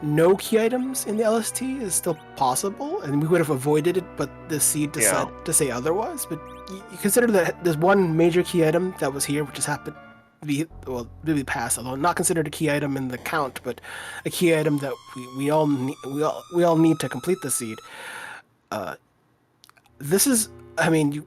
Speaker 2: no key items in the LST is still possible, and we would have avoided it, but the seed decided to say otherwise. But you consider that there's one major key item that was here, which just happened to be passed, although not considered a key item in the count, but a key item that we all need to complete the seed. This is, I mean,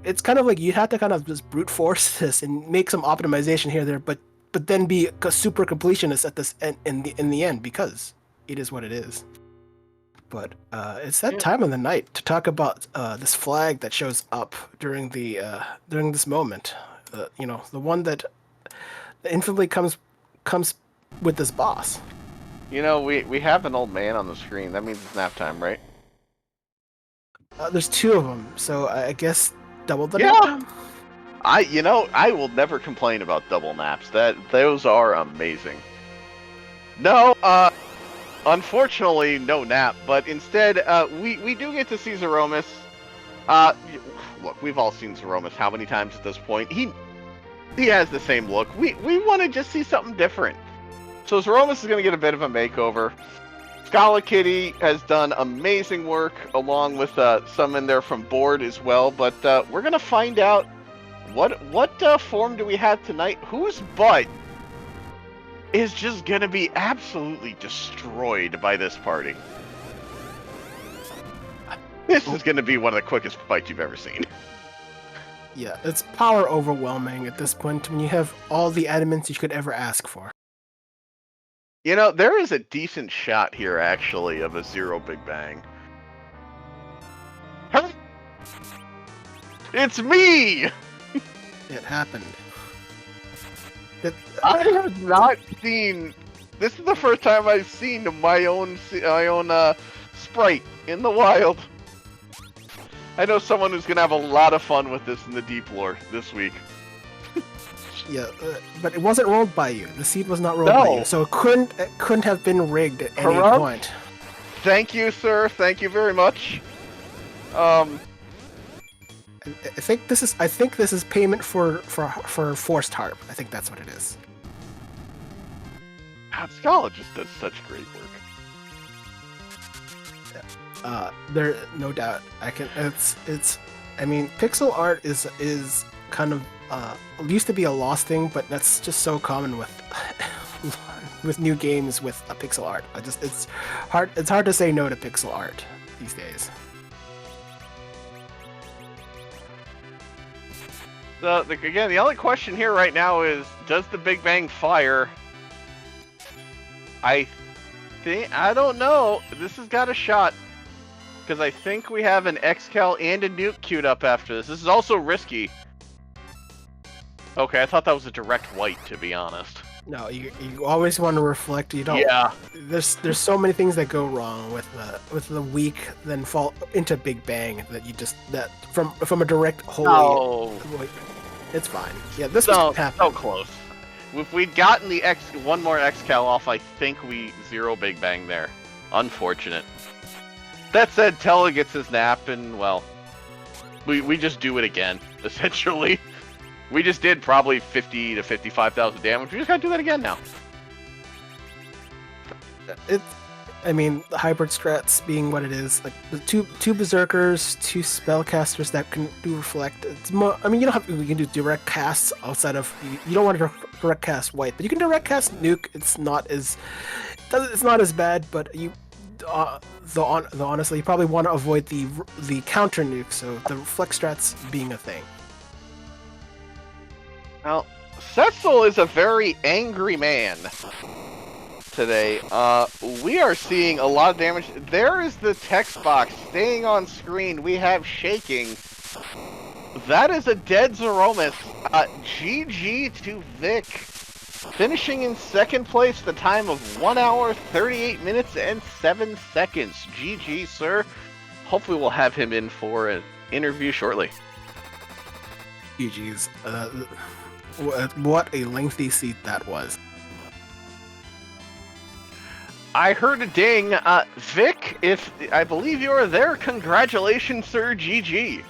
Speaker 2: it's kind of like you have to kind of just brute force this and make some optimization here there, but then be a super completionist at this in the end, because it is what it is. But it's that time of the night to talk about this flag that shows up during this moment. You know, the one that infinitely comes with this boss.
Speaker 1: You know, we have an old man on the screen. That means it's nap time, right?
Speaker 2: There's 2 of them, so I guess double the nap time?
Speaker 1: I will never complain about double naps. Those are amazing. No, unfortunately, no nap, but instead, we do get to see Zeromus. Look, we've all seen Zeromus how many times at this point? He has the same look. We want to just see something different. So Zeromus is going to get a bit of a makeover. Scala Kitty has done amazing work, along with some in there from Board as well. But we're gonna find out what form do we have tonight. Whose butt is just gonna be absolutely destroyed by this party? This is gonna be one of the quickest fights you've ever seen.
Speaker 2: Yeah, it's power overwhelming at this point when you have all the adamants you could ever ask for.
Speaker 1: You know, there is a decent shot here, actually, of a 0 Big Bang. It's me!
Speaker 2: It happened.
Speaker 1: I have not seen. This is the first time I've seen my own sprite in the wild. I know someone who's gonna have a lot of fun with this in the deep lore this week.
Speaker 2: Yeah, but it wasn't rolled by you. The seed was not rolled by you, so it couldn't have been rigged at any point.
Speaker 1: Thank you, sir. Thank you very much.
Speaker 2: I think this is payment for forced harp. I think that's what it is.
Speaker 1: Scala just does such great work.
Speaker 2: There, no doubt. I mean, pixel art is kind of used to be a lost thing, but that's just so common with with new games with a pixel art. It's hard to say no to pixel art these days.
Speaker 1: Again, the only question here right now is, does the Big Bang fire? I don't know. This has got a shot. Because I think we have an Xcal and a nuke queued up after this. This is also risky. Okay, I thought that was a direct white, to be honest.
Speaker 2: No, you always want to reflect. You don't.
Speaker 1: Yeah.
Speaker 2: There's so many things that go wrong with the weak, then fall into Big Bang that from a direct holy.
Speaker 1: Oh.
Speaker 2: It's fine. Yeah, this
Speaker 1: was
Speaker 2: happening.
Speaker 1: So close. If we'd gotten the one more Xcal off, I think we zero Big Bang there. Unfortunate. That said, Tella gets his nap, and well, we just do it again. Essentially, we just did probably 50 to 55,000 damage. We just gotta do that again now.
Speaker 2: I mean, the hybrid strats being what it is, like the two berserkers, two spellcasters that can do reflect. It's more. I mean, you can do direct casts outside of. You don't want to direct cast white, but you can direct cast nuke. It's not as bad, but you. Honestly, you probably want to avoid the counter nuke, so the reflect strats being a thing.
Speaker 1: Now, Cecil is a very angry man today. We are seeing a lot of damage. There is the text box staying on screen. We have shaking. That is a dead Zeromus. GG to Vic. Finishing in second place, the time of 1 hour, 38 minutes, and 7 seconds. GG, sir. Hopefully we'll have him in for an interview shortly.
Speaker 2: GG's. What a lengthy seat that was.
Speaker 1: I heard a ding. Vic, if I believe you are there, congratulations, sir. GG.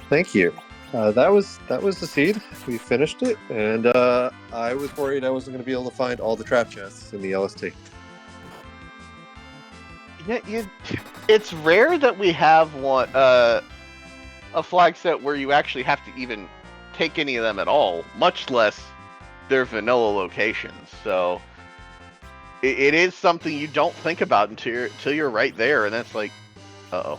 Speaker 3: Thank you. That was the seed. We finished it, and I was worried I wasn't going to be able to find all the trap chests in the LST.
Speaker 1: Yeah, it's rare that we have one a flag set where you actually have to even take any of them at all, much less their vanilla locations. So it is something you don't think about until you're right there, and that's like, uh-oh.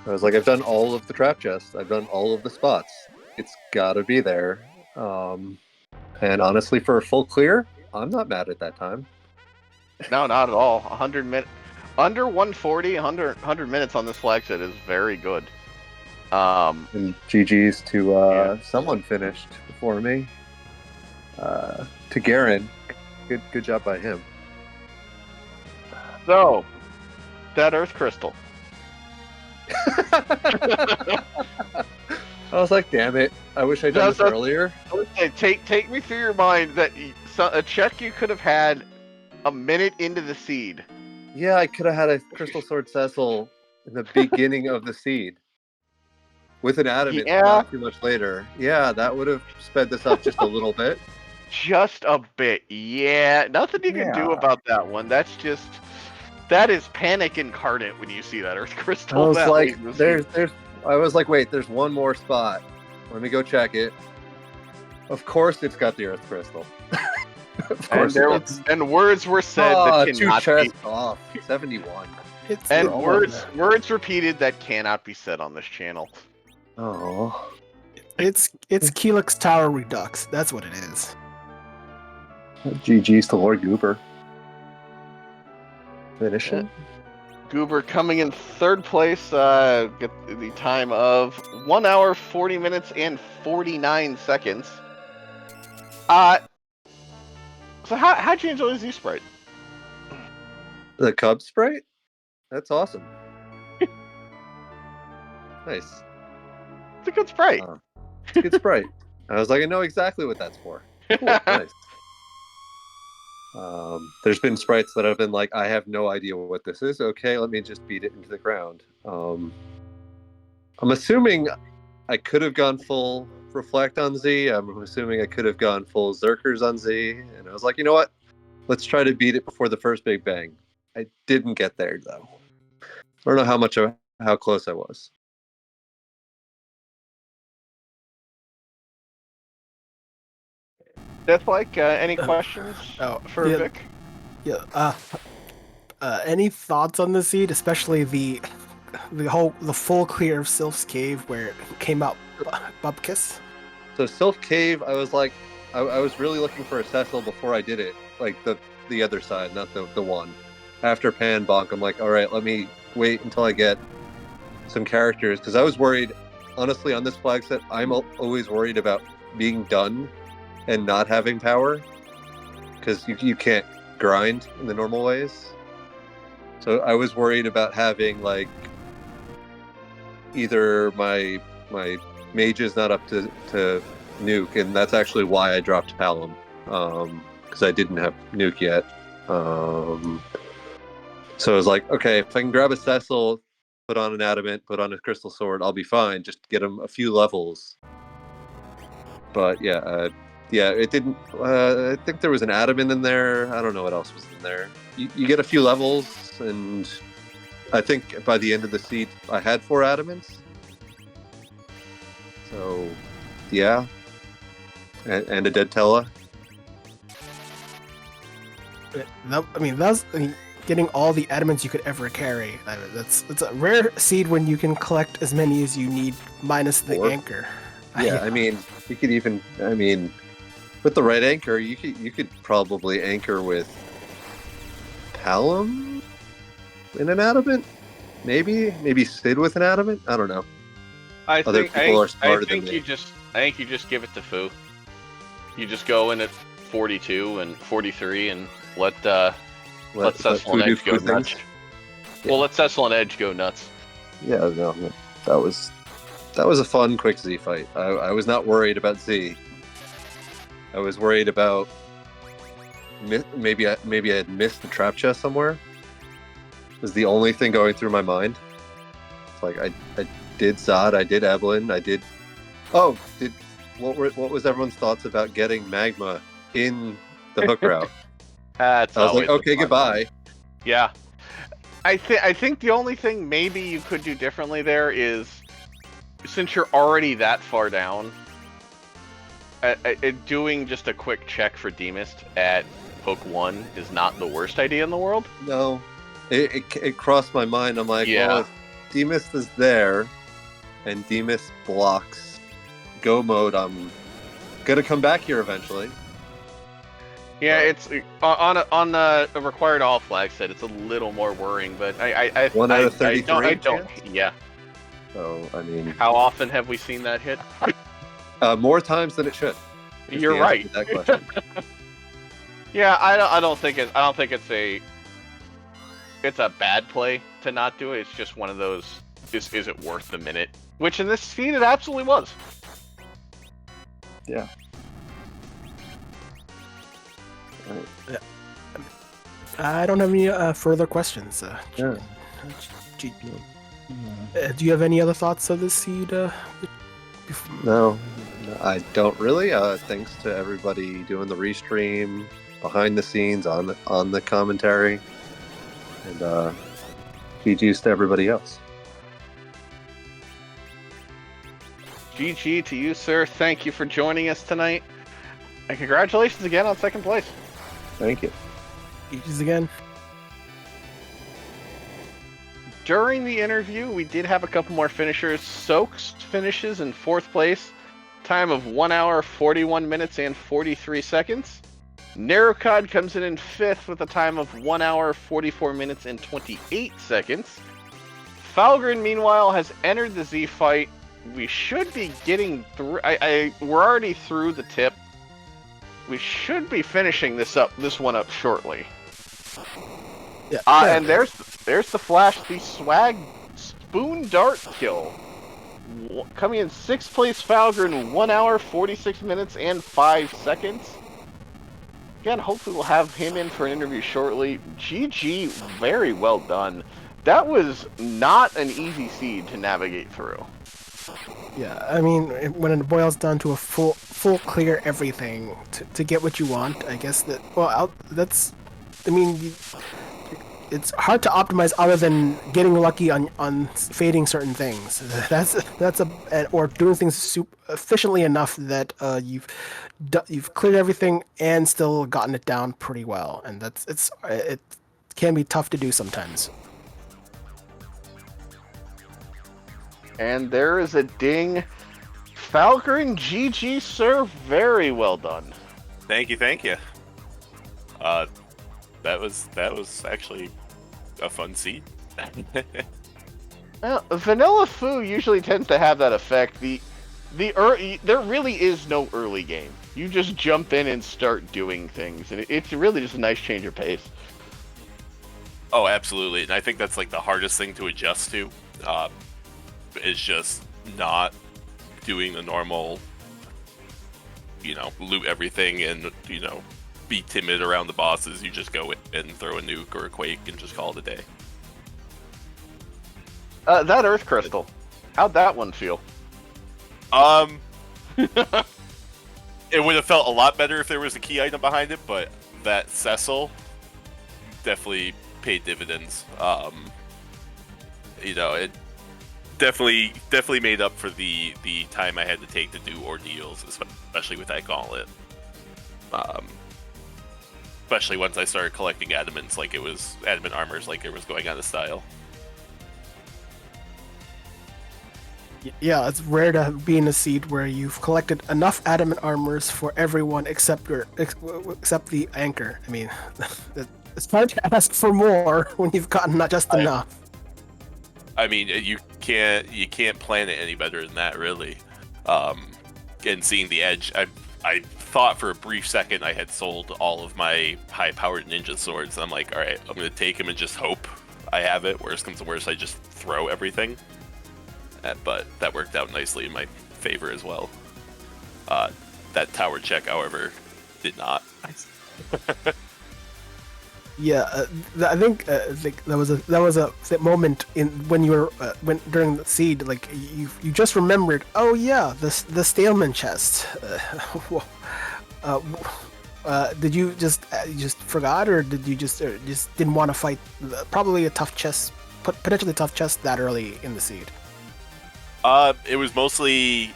Speaker 3: I was like, I've done all of the trap chests. I've done all of the spots. It's got to be there. And honestly, for a full clear, I'm not mad at that time.
Speaker 1: No, not at all. 100 minutes. Under 140, 100 minutes on this flag set is very good.
Speaker 3: And GG's to someone finished before me. To Garen. Good job by him.
Speaker 1: So, that Earth Crystal.
Speaker 3: I was like, damn it. I wish I'd done this earlier.
Speaker 1: I would say, take me through your mind that a check you could have had a minute into the seed.
Speaker 3: Yeah, I could have had a Crystal Sword Cecil in the beginning of the seed. With an adamant, not too much later. Yeah, that would have sped this up just a little bit.
Speaker 1: Just a bit, yeah. Nothing you can do about that one. That is panic incarnate when you see that Earth Crystal.
Speaker 3: I was like, wait, there's one more spot. Let me go check it. Of course, it's got the Earth Crystal. Of course,
Speaker 1: and words were said that cannot
Speaker 3: 2 chests off. 71.
Speaker 1: And words repeated that cannot be said on this channel.
Speaker 3: Oh,
Speaker 2: it's Keelix Tower Redux. That's what it is.
Speaker 3: GG's to Lord Goober. Finishing.
Speaker 1: Goober coming in third place, get the time of 1 hour, 40 minutes, and 49 seconds. So how'd you enjoy the Z Sprite?
Speaker 3: The Cub Sprite? That's awesome. Nice.
Speaker 1: It's a good Sprite.
Speaker 3: It's a good Sprite. I was like, I know exactly what that's for. Cool, nice. There's been sprites that have been like, I have no idea what this is. Okay, let me just beat it into the ground. I'm assuming I could have gone full Reflect on Z. I'm assuming I could have gone full Zerkers on Z. And I was like, you know what? Let's try to beat it before the first Big Bang. I didn't get there, though. I don't know how close I was.
Speaker 1: Deathlike, any questions for
Speaker 2: yeah,
Speaker 1: Vic?
Speaker 2: Yeah. Any thoughts on the seed, especially the full clear of Sylph's Cave where it came out Bubkiss?
Speaker 3: So Sylph Cave, I was like, I was really looking for a Cecil before I did it, like the other side, not the one. After Pan Bonk, I'm like, all right, let me wait until I get some characters, because I was worried, honestly, on this flag set, I'm always worried about being done and not having power, because you can't grind in the normal ways. So I was worried about having like either my mage is not up to nuke, and that's actually why I dropped Palom, because I didn't have nuke yet. So I was like, okay, if I can grab a Cecil, put on an Adamant, put on a Crystal Sword, I'll be fine. Just get him a few levels. But yeah, it didn't. I think there was an Adamant in there. I don't know what else was in there. You get a few levels, and I think by the end of the seed, I had 4 Adamants. So, yeah, and a Dead Tella.
Speaker 2: Getting all the adamants you could ever carry. It's a rare seed when you can collect as many as you need, minus the
Speaker 3: 4.
Speaker 2: anchor.
Speaker 3: Yeah, I mean, you could even. I mean, with the right anchor, you could probably anchor with Palom in an Adamant. Maybe Sid with an Adamant. I don't know.
Speaker 1: I think you just give it to Fu. You just go in at 42 and 43 and let Cecil and Edge go nuts. Yeah. Well, let Cecil and Edge go nuts.
Speaker 3: Yeah, no, that was a fun quick Z fight. I was not worried about Z. I was worried about maybe I had missed the trap chest somewhere. It was the only thing going through my mind. It's like I did Zod, I did Evelyn, I did. Oh, what was everyone's thoughts about getting Magma in the hook route? I was like, okay, goodbye.
Speaker 1: Yeah, I think the only thing maybe you could do differently there is, since you're already that far down, doing just a quick check for Demist at hook 1 is not the worst idea in the world.
Speaker 3: No, it crossed my mind. I'm like,
Speaker 1: yeah.
Speaker 3: Well, if Demist is there and Demist blocks go mode, I'm gonna come back here eventually.
Speaker 1: Yeah, it's on the required all flag set. It's a little more worrying, but I
Speaker 3: 1 out of 33.
Speaker 1: I don't. Yeah.
Speaker 3: So I mean,
Speaker 1: how often have we seen that hit?
Speaker 3: More times than it should.
Speaker 1: You're right.
Speaker 3: That question.
Speaker 1: Yeah, I don't think it's a bad play to not do it. It's just one of those. Is it worth the minute? Which in this scene it absolutely was.
Speaker 3: Yeah.
Speaker 2: Right. I don't have any further questions.
Speaker 3: Yeah.
Speaker 2: Do you have any other thoughts of this seed?
Speaker 3: No, I don't really. Thanks to everybody doing the restream, behind the scenes, on the commentary, and GG's to everybody else.
Speaker 1: GG to you, sir. Thank you for joining us tonight, and congratulations again on second place.
Speaker 3: Thank you.
Speaker 2: GG's again.
Speaker 1: During the interview, we did have a couple more finishers. Soaks finishes in 4th place, time of 1 hour, 41 minutes, and 43 seconds. Narukad comes in 5th with a time of 1 hour, 44 minutes, and 28 seconds. Falgren, meanwhile, has entered the Z fight. We should be getting through. We're already through the tip. We should be finishing this one up shortly.
Speaker 2: Yeah.
Speaker 1: And there's the flash, the swag spoon dart kill. Coming in 6th place, Falgren, 1 hour, 46 minutes, and 5 seconds. Again, hopefully we'll have him in for an interview shortly. GG, very well done. That was not an easy seed to navigate through.
Speaker 2: Yeah, I mean, when it boils down to a full clear everything to get what you want, I guess that, well, it's hard to optimize other than getting lucky on fading certain things. Or doing things efficiently enough that you've cleared everything and still gotten it down pretty well, and it can be tough to do sometimes.
Speaker 1: And there is a ding. Falgren, GG, sir. Very well done.
Speaker 4: Thank you. That was actually a fun seed.
Speaker 1: Well, Vanilla Fu usually tends to have that effect. There really is no early game. You just jump in and start doing things, and it's really just a nice change of pace.
Speaker 4: Oh, absolutely, and I think that's like the hardest thing to adjust to. Is just not doing the normal, loot everything and, be timid around the bosses. You just go in and throw a nuke or a quake and just call it a day.
Speaker 1: That Earth Crystal, how'd that one feel?
Speaker 4: It would have felt a lot better if there was a key item behind it, but that Cecil definitely paid dividends. It definitely made up for the time I had to take to do ordeals, especially with that gauntlet. Especially once I started collecting adamant armors like it was going out of style.
Speaker 2: Yeah, it's rare to be in a seed where you've collected enough adamant armors for everyone except the anchor. I mean, it's hard to ask for more when you've gotten not just enough.
Speaker 4: I mean, you can't plan it any better than that, really. And seeing the edge, I thought for a brief second I had sold all of my high-powered ninja swords. And I'm like, all right, I'm gonna take them and just hope I have it. Worst comes to worst, I just throw everything. But that worked out nicely in my favor as well. That tower check, however, did not.
Speaker 2: Yeah, I think that was that moment when you were during the seed, like you just remembered. Oh yeah, the Staleman chest. Did you just forgot, or did you just didn't want to fight? Probably a tough chest, potentially tough chest that early in the seed.
Speaker 4: It was mostly,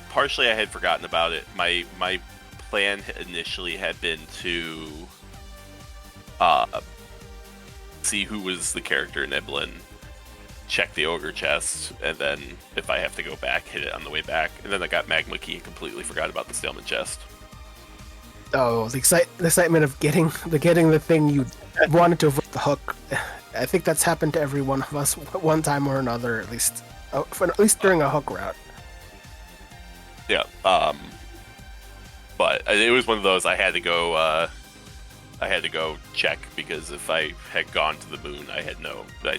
Speaker 4: partially I had forgotten about it. My plan initially had been to see who was the character in Eblin, check the ogre chest, and then if I have to go back, hit it on the way back. And then I got Magma Key and completely forgot about the Staleman chest.
Speaker 2: Oh, the excitement of getting the thing you wanted to avoid the hook. I think that's happened to every one of us one time or another, at least during a hook route.
Speaker 4: Yeah. But it was one of those I had to go check, because if I had gone to the moon, I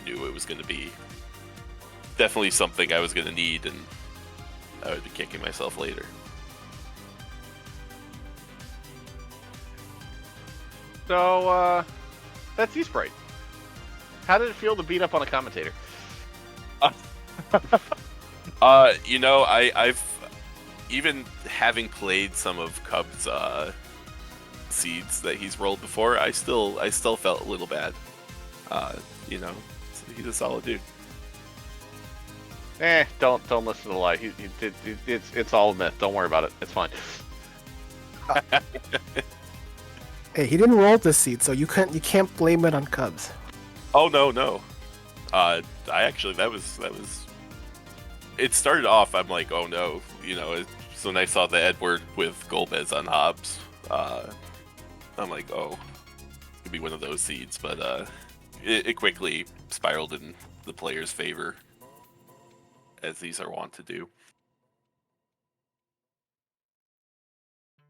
Speaker 4: knew it was going to be definitely something I was going to need, and I would be kicking myself later.
Speaker 1: So, that's Eastbright. How did it feel to beat up on a commentator?
Speaker 4: I've even having played some of Cub's seeds that he's rolled before, I still felt a little bad. He's a solid dude.
Speaker 1: Don't listen to the lie. It's all a myth. Don't worry about it. It's fine.
Speaker 2: Hey, he didn't roll this seed, so you can't blame it on Cubs.
Speaker 4: Oh no. That was. It started off, I'm like, oh no, so when I saw the Edward with Golbez on Hobbs, I'm like, oh, it could be one of those seeds, but it quickly spiraled in the player's favor, as these are wont to do.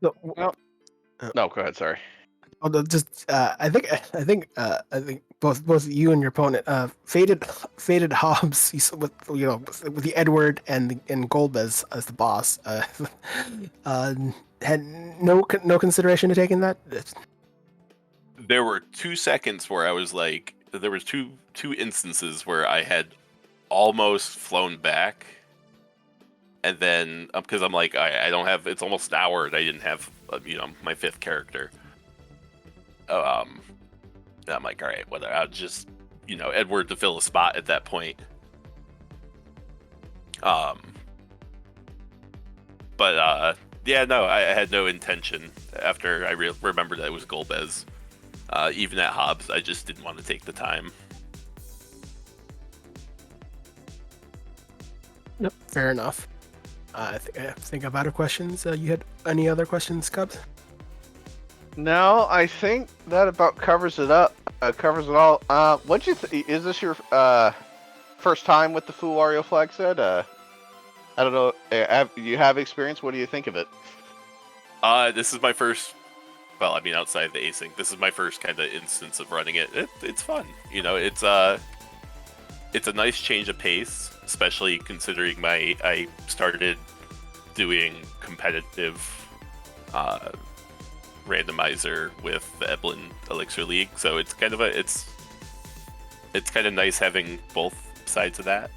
Speaker 2: No,
Speaker 1: No, go ahead. Sorry.
Speaker 2: although just I think both you and your opponent faded Hobbs with with the Edward and Golbez as the boss had no consideration to taking that.
Speaker 4: There were 2 seconds where I was like, there was two instances where I had almost flown back, and then because I'm like, I don't have, it's almost an hour and I didn't have my 5th character. And I'm like, all right, whether I'll just Edward to fill a spot at that point. But yeah, no, I had no intention after I remembered that it was Golbez. Even at Hobbs, I just didn't want to take the time.
Speaker 2: Yep, fair enough. I think I'm out of questions. You had any other questions, Cubs?
Speaker 1: No, I think that about covers it up. Covers it all. What'd you think? Is this your first time with the Fu Wario flag set? I don't know. You have experience? What do you think of it?
Speaker 4: This is my first. Well, I mean, outside of the async, this is my first kind of instance of running it. It's fun. It's a nice change of pace, especially considering I started doing competitive randomizer with the Eblin Elixir League, so it's kind of it's kind of nice having both sides of that.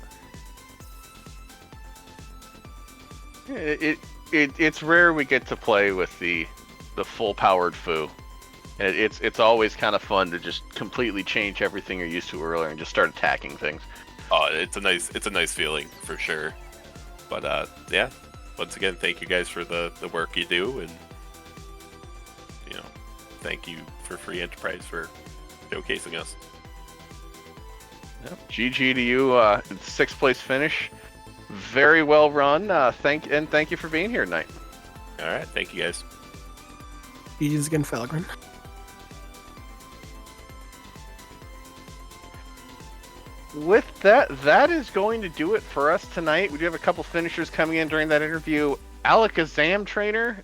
Speaker 1: It's rare we get to play with the full powered Fu. And it's always kind of fun to just completely change everything you're used to earlier and just start attacking things.
Speaker 4: Oh, it's a nice feeling for sure. But yeah, once again, thank you guys for the work you do, and thank you for Free Enterprise for showcasing us.
Speaker 1: Yep. GG to you. 6th place finish. Very well run. Thank you for being here tonight.
Speaker 4: All right, thank you guys.
Speaker 2: GG's again, Felgren.
Speaker 1: With that is going to do it for us tonight. We do have a couple finishers coming in during that interview. Alakazam Trainer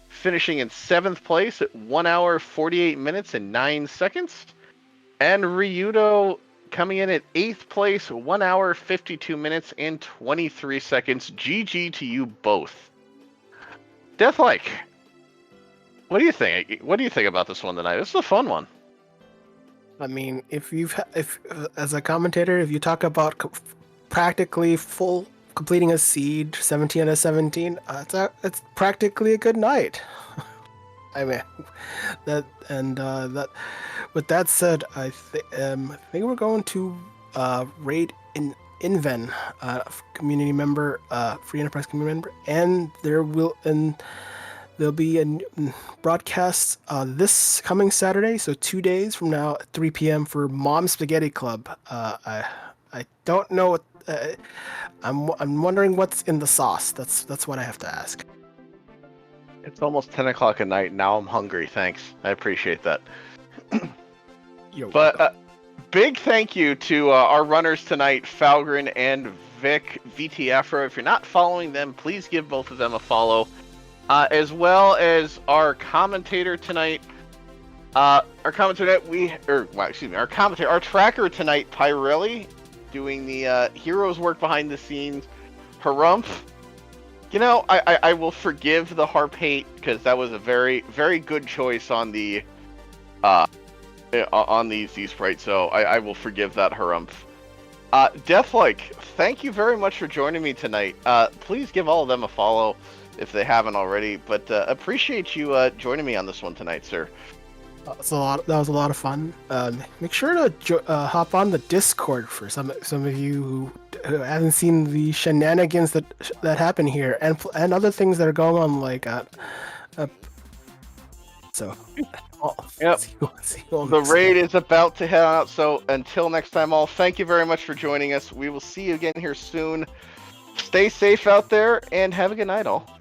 Speaker 1: finishing in 7th place at 1 hour 48 minutes and 9 seconds. And Ryudo coming in at 8th place, 1 hour 52 minutes and 23 seconds. GG to you both. Deathlike, what do you think? What do you think about this one tonight? This is a fun one.
Speaker 2: I mean, if as a commentator, if you talk about practically full completing a seed 17 out of 17, it's practically a good night. I mean, that. With that said, I think we're going to raid Inven, community member, Free Enterprise community member, and there'll be a broadcast this coming Saturday, so 2 days from now at 3 p.m. for Mom Spaghetti Club. I don't know what I'm wondering what's in the sauce. That's what I have to ask.
Speaker 1: It's almost 10 o'clock at night. Now I'm hungry. Thanks. I appreciate that. But big thank you to our runners tonight, Falgren and Vic, VT Afro. If you're not following them, please give both of them a follow. As well as our commentator tonight. Our tracker tonight, Pyrelli, doing the heroes work behind the scenes. Harumph. I will forgive the harp hate because that was a very, very good choice on the on these sprites, so I will forgive that, Harumph. Deathlike, thank you very much for joining me tonight. Please give all of them a follow if they haven't already, but appreciate you joining me on this one tonight, sir.
Speaker 2: That was a lot of fun. Make sure to hop on the Discord for some of you who haven't seen the shenanigans that happen here, and other things that are going on, like so.
Speaker 1: Yep. The raid is about to head out, so until next time, all, thank you very much for joining us. We will see you again here soon. Stay safe out there, and have a good night, all.